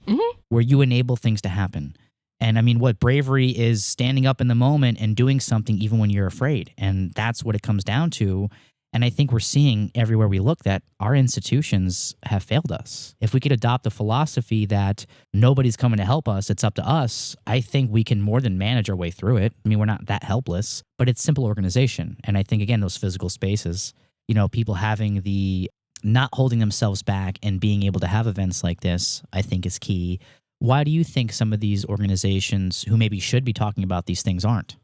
Speaker 1: where you enable things to happen. And I mean, what bravery is standing up in the moment and doing something even when you're afraid. And that's what it comes down to. And I think we're seeing everywhere we look that our institutions have failed us. If we could adopt a philosophy that nobody's coming to help us, it's up to us, I think we can more than manage our way through it. I mean, we're not that helpless, but it's simple organization. And I think, again, those physical spaces, you know, people having the not holding themselves back and being able to have events like this, I think is key. Why do you think some of these organizations who maybe should be talking about these things aren't?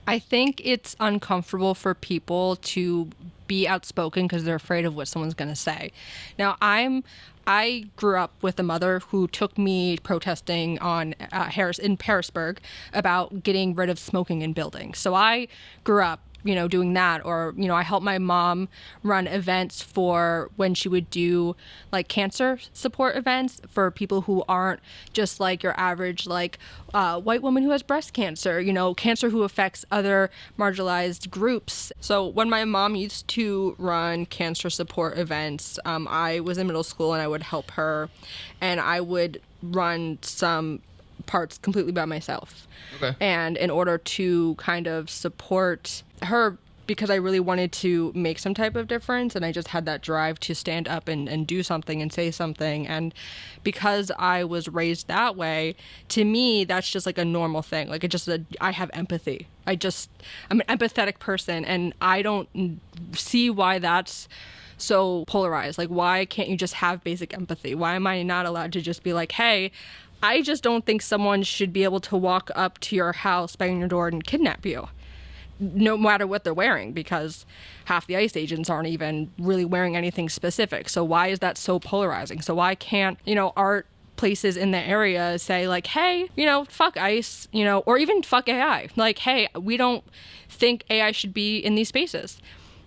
Speaker 2: I think it's uncomfortable for people to be outspoken because they're afraid of what someone's going to say. Now, I grew up with a mother who took me protesting on in Harrisburg about getting rid of smoking in buildings. So I grew up, you know, doing that. Or, you know, I helped my mom run events for when she would do like cancer support events for people who aren't just like your average like white woman who has breast cancer, you know, cancer who affects other marginalized groups. So when my mom used to run cancer support events, I was in middle school and I would help her, and I would run some parts completely by myself.
Speaker 3: Okay.
Speaker 2: And in order to kind of support her, because I really wanted to make some type of difference, and I just had that drive to stand up and do something and say something. And because I was raised that way, to me, that's just like a normal thing. Like, I have empathy. I'm an empathetic person, and I don't see why that's so polarized. Like, why can't you just have basic empathy? Why am I not allowed to just be like, hey, I just don't think someone should be able to walk up to your house, bang your door, and kidnap you, no matter what they're wearing, because half the ICE agents aren't even really wearing anything specific. So why is that so polarizing? So why can't, you know, art places in the area say like, hey, you know, fuck ICE, you know, or even fuck AI. Like, hey, we don't think AI should be in these spaces.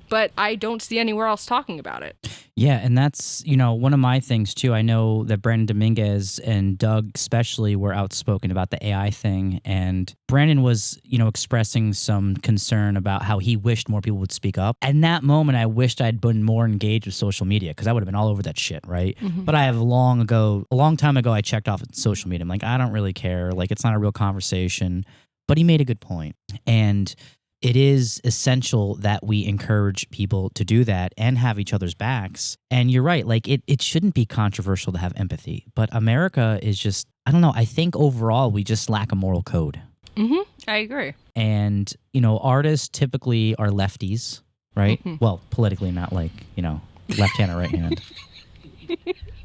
Speaker 2: But I don't see anywhere else talking about it.
Speaker 1: Yeah, and that's, one of my things too. I know that Brandon Dominguez and Doug especially were outspoken about the AI thing. And Brandon was, expressing some concern about how he wished more people would speak up. And that moment, I wished I'd been more engaged with social media because I would have been all over that shit, right? Mm-hmm. But I have a long time ago, I checked off social media. I'm like, I don't really care. Like, it's not a real conversation. But he made a good point. And it is essential that we encourage people to do that and have each other's backs. And you're right, like it shouldn't be controversial to have empathy. But America is just, I don't know, I think overall we just lack a moral code.
Speaker 2: Mm-hmm. I agree.
Speaker 1: And, artists typically are lefties, right? Mm-hmm. Well, politically, not like, left hand or right hand.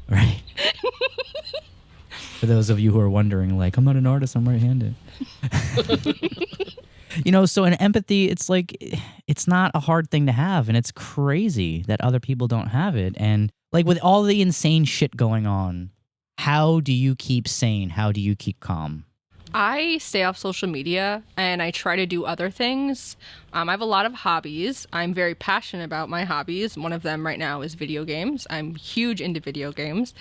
Speaker 1: Right? For those of you who are wondering, like, I'm not an artist, I'm right-handed. So in empathy, it's like, it's not a hard thing to have. And it's crazy that other people don't have it. And like with all the insane shit going on, how do you keep sane? How do you keep calm?
Speaker 2: I stay off social media and I try to do other things. I have a lot of hobbies. I'm very passionate about my hobbies. One of them right now is video games. I'm huge into video games,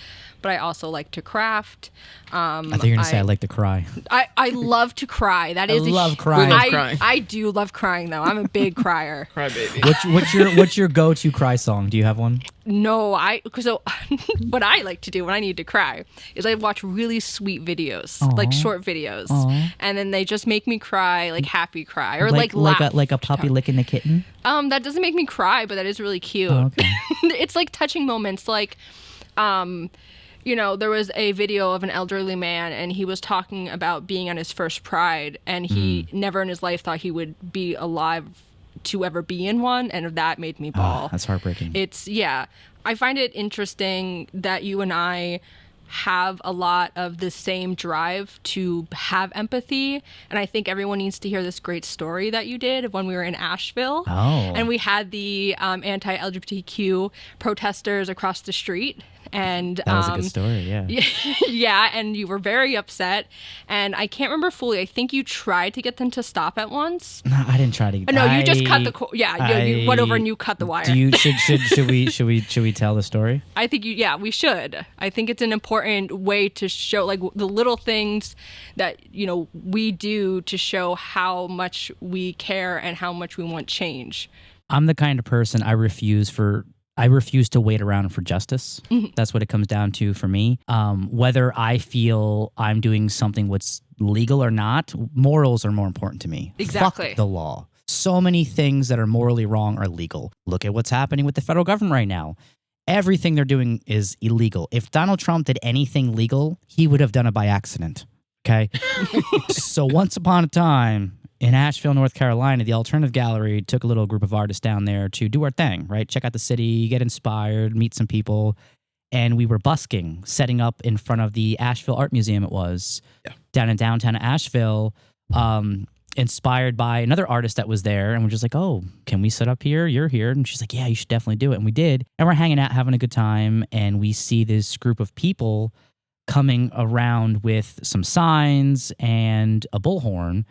Speaker 2: but I also like to craft.
Speaker 1: I thought you were going to say I like to cry.
Speaker 2: I love to cry. That is
Speaker 1: I love crying.
Speaker 2: I do love crying though. I'm a big crier.
Speaker 3: Cry baby.
Speaker 1: What's your go-to cry song? Do you have one?
Speaker 2: No, what I like to do when I need to cry is I watch really sweet videos, like short videos, and then they just make me cry, like happy cry, or like laugh.
Speaker 1: Like a puppy licking the kitten?
Speaker 2: That doesn't make me cry, but that is really cute.
Speaker 1: Oh, okay.
Speaker 2: It's like touching moments, like, there was a video of an elderly man, and he was talking about being on his first Pride, and he never in his life thought he would be alive to ever be in one, and that made me bawl.
Speaker 1: That's heartbreaking.
Speaker 2: I find it interesting that you and I have a lot of the same drive to have empathy, and I think everyone needs to hear this great story that you did when we were in Asheville. And we had the anti-LGBTQ protesters across the street. And
Speaker 1: that was a good story, yeah.
Speaker 2: Yeah, and you were very upset. And I can't remember fully. I think you tried to get them to stop at once.
Speaker 1: No, I didn't try to.
Speaker 2: No, you just cut the. You went over and you cut the wire.
Speaker 1: Should we tell the story?
Speaker 2: I think we should. I think it's an important way to show like the little things that we do to show how much we care and how much we want change.
Speaker 1: I'm the kind of person I refuse to wait around for justice. Mm-hmm. That's what it comes down to for me. Whether I feel I'm doing something what's legal or not, morals are more important to me.
Speaker 2: Exactly.
Speaker 1: Fuck the law. So many things that are morally wrong are legal. Look at what's happening with the federal government right now. Everything they're doing is illegal. If Donald Trump did anything legal, he would have done it by accident. Okay? So once upon a time, in Asheville, North Carolina, the Alternative Gallery took a little group of artists down there to do our thing, right? Check out the city, get inspired, meet some people. And we were busking, setting up in front of the Asheville Art Museum, down in downtown Asheville, inspired by another artist that was there. And we're just like, oh, can we set up here? You're here. And she's like, yeah, you should definitely do it. And we did. And we're hanging out, having a good time. And we see this group of people coming around with some signs and a bullhorn,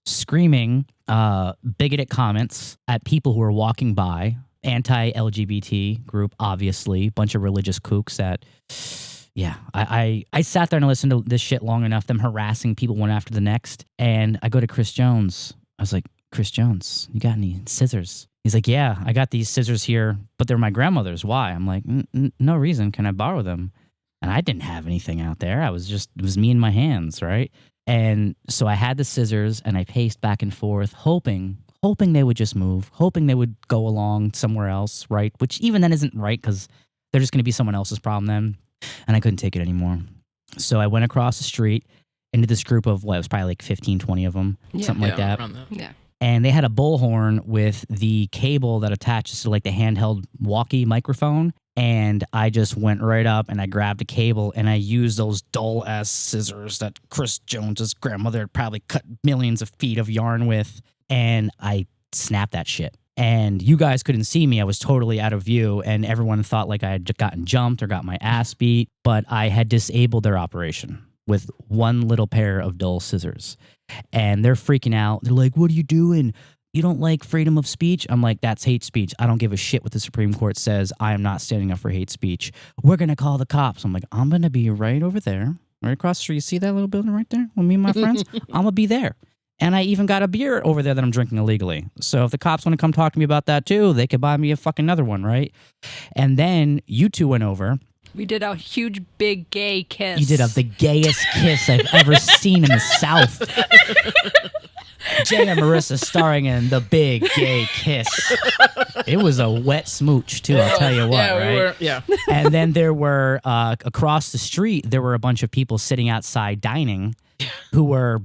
Speaker 1: screaming bigoted comments at people who are walking by, anti-LGBT group, obviously, bunch of religious kooks that, I sat there and listened to this shit long enough, them harassing people one after the next, and I go to Chris Jones. I was like, Chris Jones, you got any scissors? He's like, yeah, I got these scissors here, but they're my grandmother's. Why? I'm like, no reason. Can I borrow them? And I didn't have anything out there. It was me and my hands, right? And so I had the scissors and I paced back and forth, hoping they would just move, hoping they would go along somewhere else, right? Which even then isn't right because they're just going to be someone else's problem then. And I couldn't take it anymore. So I went across the street into this group of, it was probably like 15, 20 of them, something like that.
Speaker 2: Yeah.
Speaker 1: And they had a bullhorn with the cable that attaches to like the handheld walkie microphone. And I just went right up and I grabbed a cable and I used those dull ass scissors that Chris Jones's grandmother had probably cut millions of feet of yarn with. And I snapped that shit. And you guys couldn't see me. I was totally out of view. And everyone thought like I had gotten jumped or got my ass beat. But I had disabled their operation with one little pair of dull scissors. And they're freaking out. They're like, what are you doing? you don't like freedom of speech? I'm like, that's hate speech. I don't give a shit what the Supreme Court says. I am not standing up for hate speech. We're going to call the cops. I'm like, I'm going to be right over there, right across the street. You see that little building right there with me and my friends? I'm going to be there. And I even got a beer over there that I'm drinking illegally. So if the cops want to come talk to me about that too, they could buy me a fucking another one, right? And then you two went over.
Speaker 2: We did a huge, big gay kiss.
Speaker 1: You did the gayest kiss I've ever seen in the South. Jay and Marissa starring in The Big Gay Kiss. It was a wet smooch, too, I'll tell you what, right? And then there were, across the street, there were a bunch of people sitting outside dining who were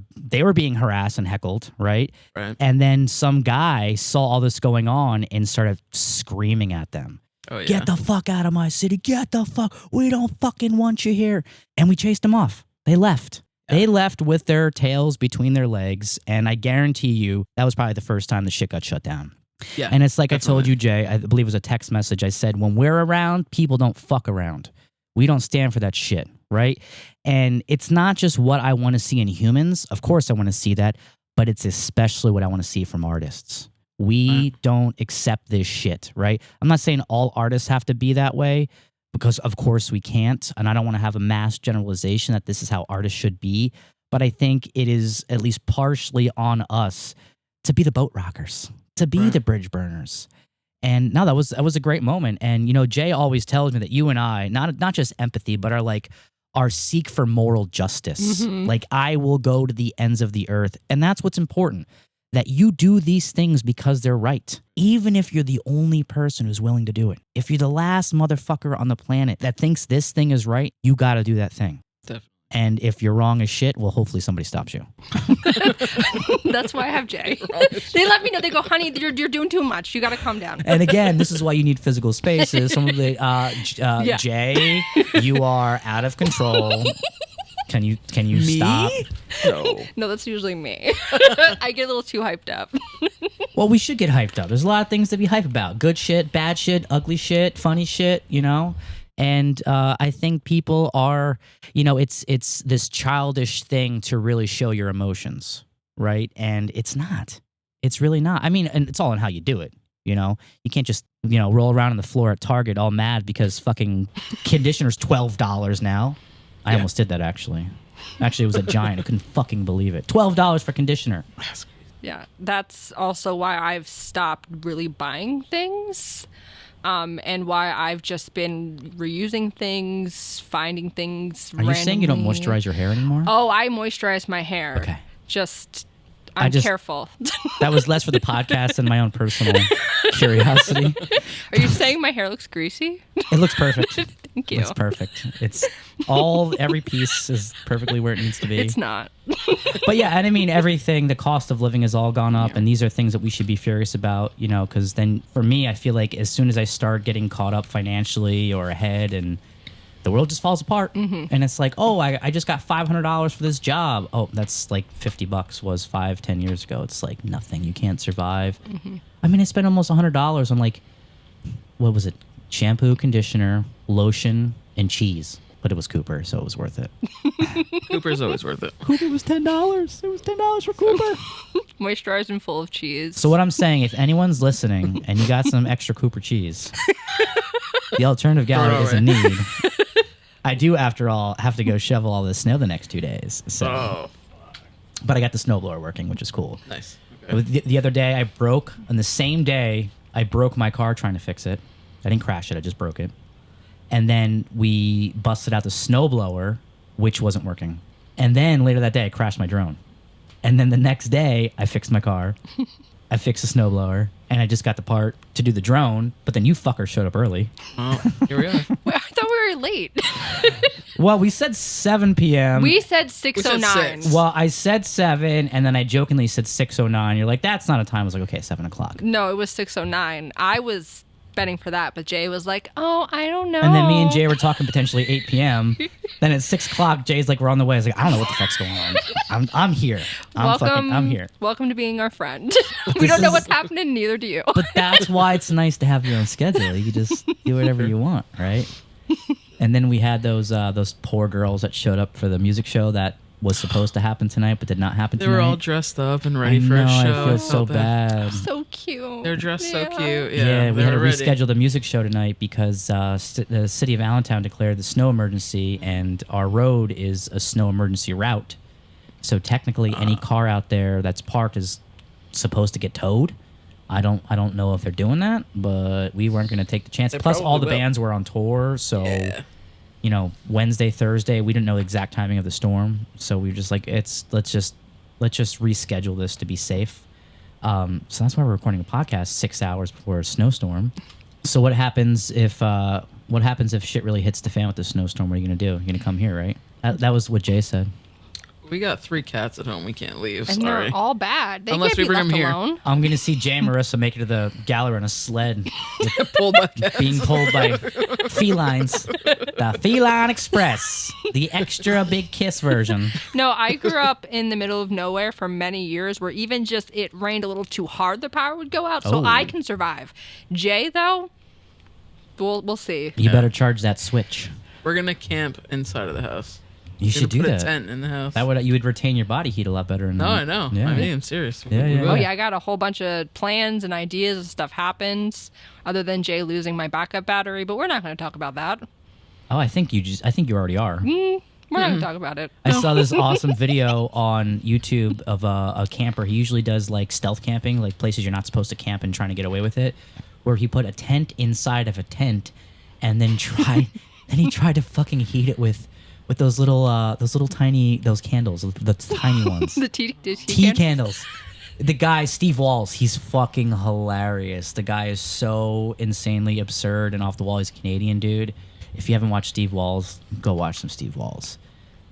Speaker 1: being harassed and heckled, right? And then some guy saw all this going on and started screaming at them.
Speaker 3: Oh, yeah.
Speaker 1: Get the fuck out of my city. Get the fuck. We don't fucking want you here. And we chased them off. They left. They left with their tails between their legs. And I guarantee you that was probably the first time the shit got shut down.
Speaker 3: Yeah.
Speaker 1: And it's like
Speaker 3: definitely.
Speaker 1: I told you, Jay, I believe it was a text message. I said, when we're around, people don't fuck around. We don't stand for that shit, right? And it's not just what I want to see in humans. Of course I want to see that. But it's especially what I want to see from artists. We don't accept this shit, right? I'm not saying all artists have to be that way, because of course we can't. And I don't want to have a mass generalization that this is how artists should be. But I think it is at least partially on us to be the boat rockers, to be the bridge burners. And no, that was a great moment. And, you know, Jay always tells me that you and I, not just empathy, but our seek for moral justice.
Speaker 2: Mm-hmm.
Speaker 1: Like, I will go to the ends of the earth. And that's what's important. That you do these things because they're right. Even if you're the only person who's willing to do it. If you're the last motherfucker on the planet that thinks this thing is right, you got to do that thing.
Speaker 3: Definitely.
Speaker 1: And if you're wrong as shit, well, hopefully somebody stops you.
Speaker 2: That's why I have Jay. They let me know. They go, honey, you're doing too much. You got to calm down.
Speaker 1: And again, this is why you need physical spaces. Some of the Jay, you are out of control. Can you stop?
Speaker 2: No, that's usually me. I get a little too hyped up.
Speaker 1: Well, we should get hyped up. There's a lot of things to be hyped about. Good shit, bad shit, ugly shit, funny shit, you know? And I think people are, you know, it's this childish thing to really show your emotions, right? And it's not. It's really not. I mean, and it's all in how you do it, you know? You can't just, you know, roll around on the floor at Target all mad because fucking conditioner's $12 now. I almost did that, actually. Actually, it was a Giant. I couldn't fucking believe it. $12 for conditioner.
Speaker 2: Yeah, that's also why I've stopped really buying things, and why I've just been reusing things, finding things
Speaker 1: Are you saying you don't moisturize your hair anymore?
Speaker 2: Oh, I moisturize my hair.
Speaker 1: Okay.
Speaker 2: I'm careful.
Speaker 1: That was less for the podcast and my own personal curiosity.
Speaker 2: Are you saying my hair looks greasy?
Speaker 1: It looks perfect.
Speaker 2: Thank you.
Speaker 1: It's perfect. It's every piece is perfectly where it needs to be.
Speaker 2: It's not.
Speaker 1: But yeah, and I mean, everything, the cost of living has all gone up, and these are things that we should be furious about, you know, because then for me, I feel like as soon as I start getting caught up financially or ahead, and the world just falls apart. Mm-hmm. And it's like, oh, I just got $500 for this job. Oh, that's like $50 was 5-10 years ago. It's like nothing. You can't survive. Mm-hmm. I mean, I spent almost $100 on like, what was it? Shampoo, conditioner, lotion, and cheese. But it was Cooper, so it was worth it.
Speaker 3: Cooper's always worth it.
Speaker 1: Cooper was $10. It was $10 for Cooper.
Speaker 2: Moisturized and full of cheese.
Speaker 1: So what I'm saying, if anyone's listening and you got some extra Cooper cheese, the alternative gallery is in need. I do, after all, have to go shovel all this snow the next 2 days. So, but I got the snowblower working, which is cool.
Speaker 3: Nice. Okay.
Speaker 1: The other day, on the same day, I broke my car trying to fix it. I didn't crash it, I just broke it. And then we busted out the snowblower, which wasn't working. And then later that day, I crashed my drone. And then the next day, I fixed my car. I fixed the snowblower. And I just got the part to do the drone. But then you fucker showed up early.
Speaker 3: Oh, here we are.
Speaker 2: Wait, I thought we were late.
Speaker 1: Well, we said 7 p.m.
Speaker 2: We said 6:09.
Speaker 3: 6.
Speaker 1: Well, I said 7, and then I jokingly said 6:09. You're like, that's not a time. I was like, okay, 7 o'clock.
Speaker 2: No, it was 6:09. I was betting for that, but Jay was like, oh, I don't know.
Speaker 1: And then me and Jay were talking potentially 8 p.m. Then at 6 o'clock, Jay's like, we're on the way. I was like, I don't know what the fuck's going on. I'm here. I'm here.
Speaker 2: Welcome to being our friend. We don't know what's happening, neither do you.
Speaker 1: But that's why it's nice to have your own schedule. You can just do whatever you want, right? And then we had those poor girls that showed up for the music show that was supposed to happen tonight, but did not happen
Speaker 3: They
Speaker 1: tonight.
Speaker 3: were all dressed up and ready for a show.
Speaker 1: I feel so bad.
Speaker 2: So cute.
Speaker 3: They're dressed so cute.
Speaker 1: Yeah, we had to
Speaker 3: ready.
Speaker 1: reschedule the music show tonight because the city of Allentown declared the snow emergency, and our road is a snow emergency route. So technically, any car out there that's parked is supposed to get towed. I don't know if they're doing that, but we weren't going to take the chance.
Speaker 3: They
Speaker 1: Plus, all the
Speaker 3: probably will.
Speaker 1: bands were on tour, so Wednesday, Thursday, we didn't know the exact timing of the storm, so we were just like, let's just reschedule this to be safe. So that's why we're recording a podcast 6 hours before a snowstorm. So what happens if shit really hits the fan with the snowstorm? What are you gonna do? You're gonna come here, right? That was what Jay said.
Speaker 3: We got 3 cats at home. We can't leave.
Speaker 2: And
Speaker 3: Sorry.
Speaker 2: they're all bad. They
Speaker 3: Unless
Speaker 2: can't
Speaker 3: we
Speaker 2: be
Speaker 3: bring
Speaker 2: left
Speaker 3: them here.
Speaker 2: alone.
Speaker 1: I'm gonna see Jay and Marissa make it to the gallery on a sled,
Speaker 3: Pulled by cats.
Speaker 1: being pulled by felines. The Feline Express, the extra big kiss version.
Speaker 2: No, I grew up in the middle of nowhere for many years where even just it rained a little too hard, the power would go out. So
Speaker 1: Oh.
Speaker 2: I can survive. Jay, though, we'll see.
Speaker 1: You better charge that switch.
Speaker 3: We're gonna camp inside of the house.
Speaker 1: You should do
Speaker 3: put
Speaker 1: that.
Speaker 3: a tent in the house.
Speaker 1: You would retain your body heat a lot better.
Speaker 3: No, I know.
Speaker 1: Yeah.
Speaker 3: I mean, I'm serious.
Speaker 1: Yeah,
Speaker 3: We
Speaker 1: yeah.
Speaker 3: will.
Speaker 2: Oh, yeah, I got a whole bunch of plans and ideas and stuff happens other than Jay losing my backup battery, but we're not going to talk about that.
Speaker 1: Oh, I think you already are.
Speaker 2: We're not going to talk about it.
Speaker 1: I saw this awesome video on YouTube of a camper. He usually does like stealth camping, like places you're not supposed to camp and trying to get away with it, where he put a tent inside of a tent and then he tried to fucking heat it with those little tiny candles, the tiny ones.
Speaker 2: The tea
Speaker 1: Candles. The guy, Steve Walls, he's fucking hilarious. The guy is so insanely absurd and off the wall. He's a Canadian dude. If you haven't watched Steve Walls, go watch some Steve Walls.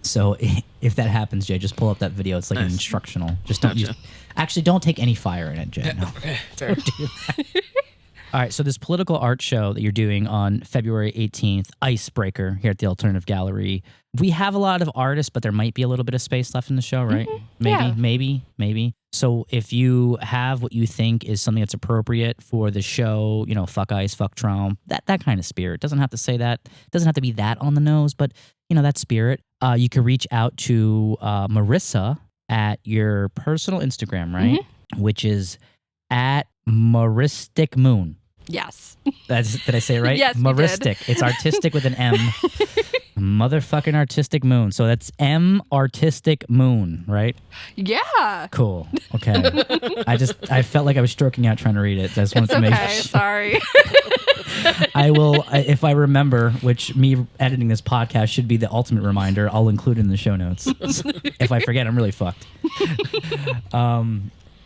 Speaker 1: So if that happens, Jay, just pull up that video. It's like an
Speaker 3: Nice.
Speaker 1: instructional. Just don't
Speaker 3: Gotcha.
Speaker 1: actually don't take any fire in it, Jay. No.
Speaker 3: Okay, fair.
Speaker 1: All right, so this political art show that you're doing on February 18th, Icebreaker, here at the Alternative Gallery. We have a lot of artists, but there might be a little bit of space left in the show, right?
Speaker 2: Yeah.
Speaker 1: Maybe. So if you have what you think is something that's appropriate for the show, fuck ice, fuck Trump, that kind of spirit. Doesn't have to say that. Doesn't have to be that on the nose, but, that spirit. You can reach out to Marissa at your personal Instagram, right? Which is at Maristic Moon.
Speaker 2: Yes.
Speaker 1: Did I say it right?
Speaker 2: Yes, you did.
Speaker 1: Maristic. It's artistic with an M. Motherfucking Artistic Moon. So that's M Artistic Moon, right?
Speaker 2: Yeah.
Speaker 1: Cool. Okay. I felt like I was stroking out trying to read it. I just wanted to make
Speaker 2: Okay, sorry.
Speaker 1: I will, if I remember, which me editing this podcast should be the ultimate reminder, I'll include it in the show notes. If I forget, I'm really fucked.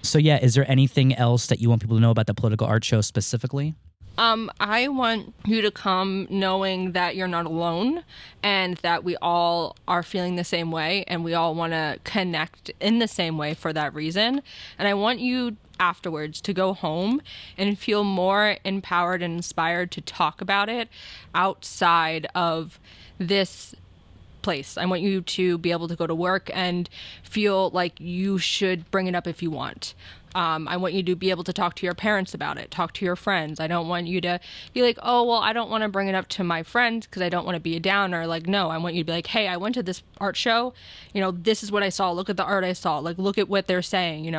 Speaker 1: So yeah, is there anything else that you want people to know about the political art show specifically?
Speaker 2: I want you to come knowing that you're not alone and that we all are feeling the same way and we all want to connect in the same way for that reason. And I want you afterwards to go home and feel more empowered and inspired to talk about it outside of this place. I want you to be able to go to work and feel like you should bring it up if you want. I want you to be able to talk to your parents about it, talk to your friends. I don't want you to be like, oh, well, I don't want to bring it up to my friends because I don't want to be a downer. Like, no, I want you to be like, hey, I went to this art show. This is what I saw. Look at the art I saw. Like, look at what they're saying,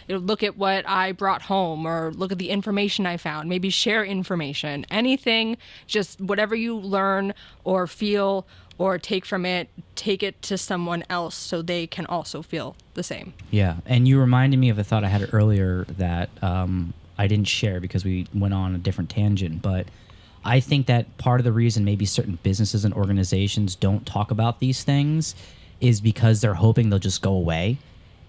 Speaker 2: look at what I brought home or look at the information I found. Maybe share information, anything, just whatever you learn or feel or take from it, take it to someone else so they can also feel the same.
Speaker 1: Yeah, and you reminded me of a thought I had earlier that I didn't share because we went on a different tangent, but I think that part of the reason maybe certain businesses and organizations don't talk about these things is because they're hoping they'll just go away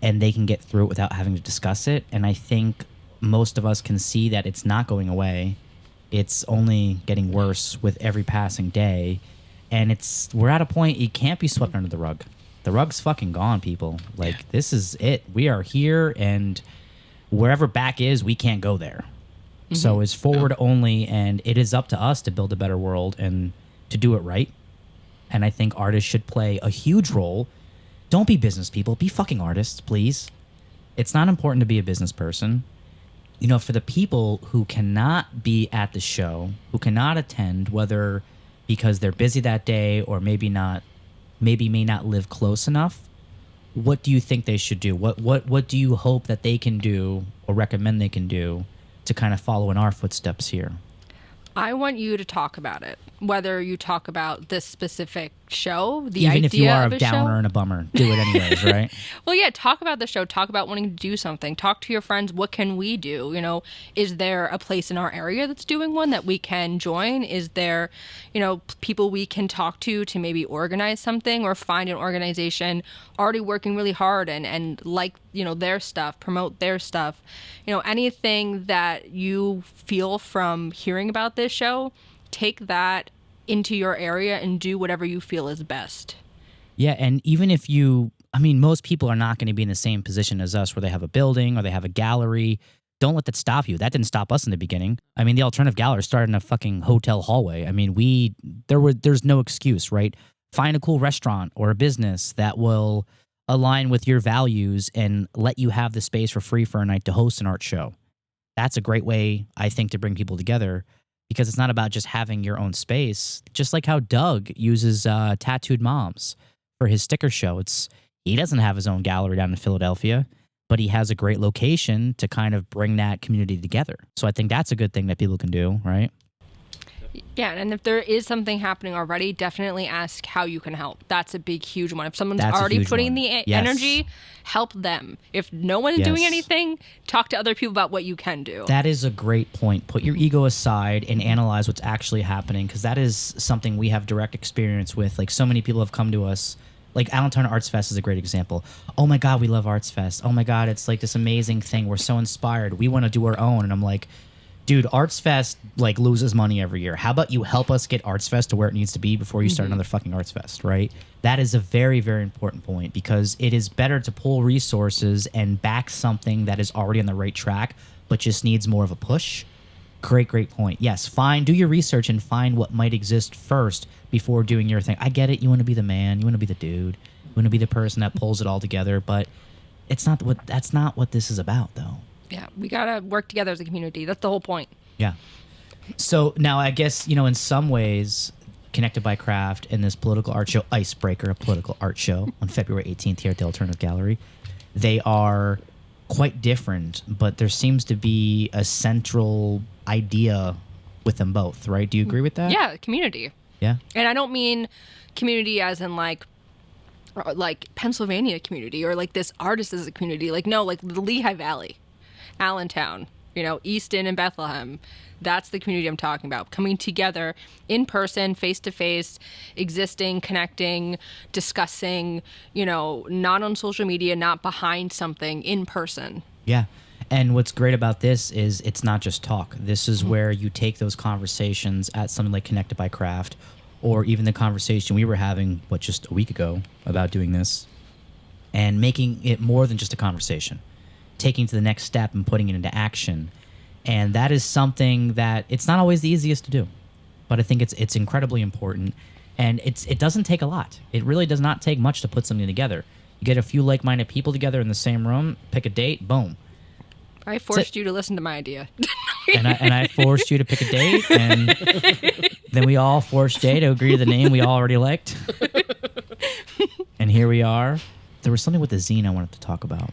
Speaker 1: and they can get through it without having to discuss it. And I think most of us can see that it's not going away. It's only getting worse with every passing day. And we're at a point it can't be swept under the rug. The rug's fucking gone, people. Like, this is it. We are here, and wherever back is, we can't go there. So it's forward only, and it is up to us to build a better world and to do it right. And I think artists should play a huge role. Don't be business people. Be fucking artists, please. It's not important to be a business person. For the people who cannot be at the show, who cannot attend, whether because they're busy that day or maybe may not live close enough, what do you think they should do? What do you hope that they can do or recommend they can do to kind of follow in our footsteps here?
Speaker 2: I want you to talk about it. Whether you talk about this specific show, the
Speaker 1: Even
Speaker 2: idea
Speaker 1: if you are
Speaker 2: of
Speaker 1: a
Speaker 2: a
Speaker 1: downer
Speaker 2: show.
Speaker 1: and a bummer, do it anyways, right?
Speaker 2: Well, yeah, talk about the show. Talk about wanting to do something. Talk to your friends. What can we do? You know, is there a place in our area that's doing one that we can join? Is there, you know, people we can talk to maybe organize something, or find an organization already working really hard and like, you know, their stuff, promote their stuff. You know, anything that you feel from hearing about this show, take that into your area and do whatever you feel is best.
Speaker 1: Yeah, and even if most people are not going to be in the same position as us where they have a building or they have a gallery. Don't let that stop you. That didn't stop us in the beginning. I mean, the alternative gallery started in a fucking hotel hallway. I mean, there's no excuse, right? Find a cool restaurant or a business that will align with your values and let you have the space for free for a night to host an art show. That's a great way, I think, to bring people together. Because it's not about just having your own space. Just like how Doug uses Tattooed Moms for his sticker show. He doesn't have his own gallery down in Philadelphia, but he has a great location to kind of bring that community together. So I think that's a good thing that people can do, right?
Speaker 2: Yeah, and if there is something happening already, definitely ask how you can help. That's a big, huge one. If someone's already putting the energy, help them. If no one is doing anything, talk to other people about what you can do.
Speaker 1: That is a great point. Put your ego aside and analyze what's actually happening, because that is something we have direct experience with. Like, so many people have come to us. Like, Allentown Arts Fest is a great example. Oh my God, we love Arts Fest. Oh my God, it's like this amazing thing. We're so inspired. We want to do our own. And I'm like, dude, Arts Fest like loses money every year. How about you help us get Arts Fest to where it needs to be before you start another fucking Arts Fest, right? That is a very, very important point, because it is better to pull resources and back something that is already on the right track, but just needs more of a push. Great point. Yes, do your research and find what might exist first before doing your thing. I get it. You want to be the man. You want to be the dude. You want to be the person that pulls it all together, but that's not what this is about, though.
Speaker 2: Yeah, we got to work together as a community. That's the whole point.
Speaker 1: Yeah. So now I guess, in some ways, Connected by Craft and this political art show, Icebreaker, a political art show on February 18th here at the Alternative Gallery, they are quite different, but there seems to be a central idea with them both, right? Do you agree with that?
Speaker 2: Yeah, community.
Speaker 1: Yeah.
Speaker 2: And I don't mean community as in like Pennsylvania community, or like this artist as a community. Like, no, like the Lehigh Valley, Allentown, Easton and Bethlehem. That's the community I'm talking about. Coming together in person, face to face, existing, connecting, discussing, not on social media, not behind something, in person.
Speaker 1: Yeah. And what's great about this is it's not just talk. This is where you take those conversations at something like Connected by Craft, or even the conversation we were having, just a week ago about doing this, and making it more than just a conversation, taking to the next step and putting it into action. And that is something that it's not always the easiest to do, but I think it's incredibly important. And it doesn't take a lot. It really does not take much to put something together. You get a few like-minded people together in the same room, pick a date, boom.
Speaker 2: I forced you to listen to my idea.
Speaker 1: and I forced you to pick a date, and then we all forced Jay to agree to the name we all already liked. And here we are. There was something with the zine I wanted to talk about.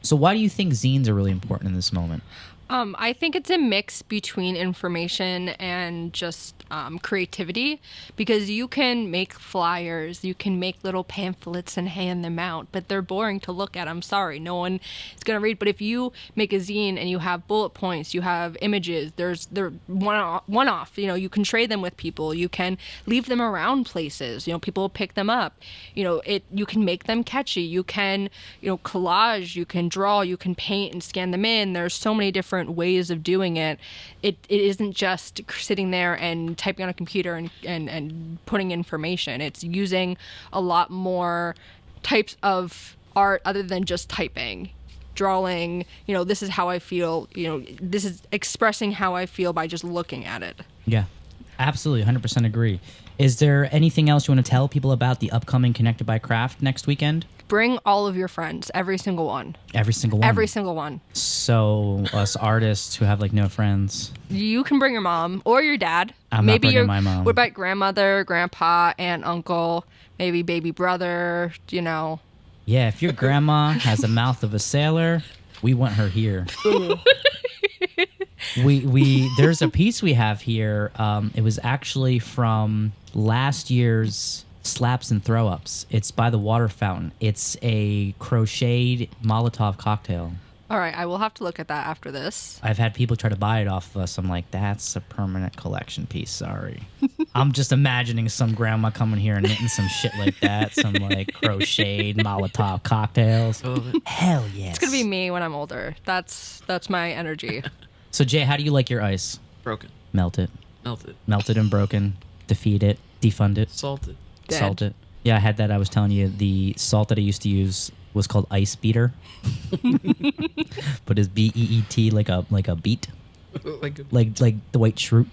Speaker 1: So why do you think zines are really important in this moment?
Speaker 2: I think it's a mix between information and just creativity, because you can make flyers, you can make little pamphlets and hand them out, but they're boring to look at. I'm sorry, no one is going to read. But if you make a zine and you have bullet points, you have images, they're one-off. You can trade them with people. You can leave them around places. People will pick them up. You can make them catchy. You can, collage. You can draw. You can paint and scan them in. There's so many different ways of doing it. It isn't just sitting there and typing on a computer and putting information. It's using a lot more types of art other than just typing, drawing. This is how I feel. This is expressing how I feel by just looking at it. Yeah,
Speaker 1: absolutely. 100% agree. Is there anything else you want to tell people about the upcoming Connected by Craft next weekend?
Speaker 2: Bring all of your friends, every single one.
Speaker 1: Every single one?
Speaker 2: Every single one.
Speaker 1: So us artists who have no friends.
Speaker 2: You can bring your mom or your dad.
Speaker 1: I'm not bringing my mom.
Speaker 2: What about grandmother, grandpa, aunt, uncle, maybe baby brother,
Speaker 1: Yeah, if your grandma has the mouth of a sailor, we want her here. we there's a piece we have here. It was actually from last year's Slaps and Throw Ups. It's by the water fountain. It's a crocheted Molotov cocktail.
Speaker 2: All right, I will have to look at that after this.
Speaker 1: I've had people try to buy it off of us. I'm like, that's a permanent collection piece. Sorry. I'm just imagining some grandma coming here and knitting some shit like that. Some like crocheted Molotov cocktails. Hell yes.
Speaker 2: It's gonna be me when I'm older. That's my energy.
Speaker 1: So Jay, how do you like your ice?
Speaker 3: Broken.
Speaker 1: Melt it.
Speaker 3: Melted.
Speaker 1: Melted and broken. Defeat it. Defund it.
Speaker 3: Salted.
Speaker 2: Dead.
Speaker 1: Salt it. Yeah, I had that. I was telling you the salt that I used to use was called ice beater. But it's BEET like a beat. like the white shroot.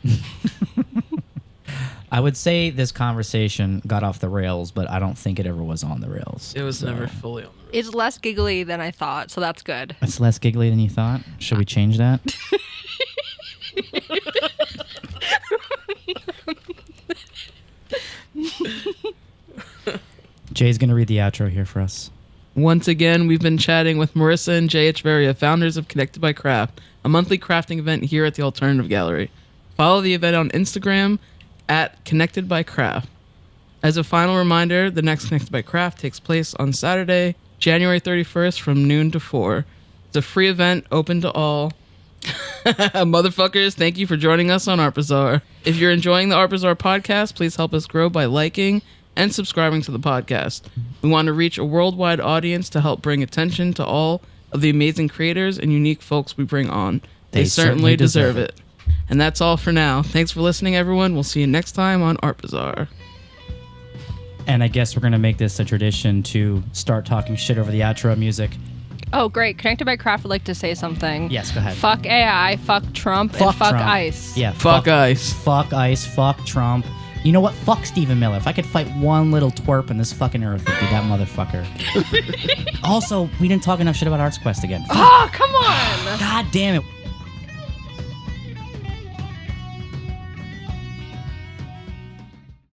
Speaker 1: I would say this conversation got off the rails, but I don't think it ever was on the rails.
Speaker 3: It was never fully on the rails.
Speaker 2: It's less giggly than I thought, so that's good.
Speaker 1: It's less giggly than you thought. Should we change that? Jay's going to read the outro here for us.
Speaker 3: Once again, we've been chatting with Marissa and Jay Echevarria, founders of Connected by Craft, a monthly crafting event here at the Alternative Gallery. Follow the event on Instagram at Connected by Craft. As a final reminder, the next Connected by Craft takes place on Saturday, January 31st from noon to 4. It's a free event open to all. Motherfuckers, thank you for joining us on Art Bazaar. If you're enjoying the Art Bazaar podcast, please help us grow by liking and subscribing to the podcast. We want to reach a worldwide audience to help bring attention to all of the amazing creators and unique folks we bring on. They certainly deserve it. And that's all for now. Thanks for listening, everyone. We'll see you next time on Art Bazaar.
Speaker 1: And I guess we're going to make this a tradition to start talking shit over the outro music.
Speaker 2: Oh, great. Connected by Craft would like to say something.
Speaker 1: Yes, go ahead.
Speaker 2: Fuck AI, fuck Trump, and fuck
Speaker 1: Trump.
Speaker 2: ICE.
Speaker 1: Yeah,
Speaker 3: Fuck ICE.
Speaker 1: Fuck ICE, fuck Trump. You know what? Fuck Stephen Miller. If I could fight one little twerp in this fucking earth, it'd be that motherfucker. Also, we didn't talk enough shit about Arts Quest again.
Speaker 2: Oh, come on.
Speaker 1: God damn it.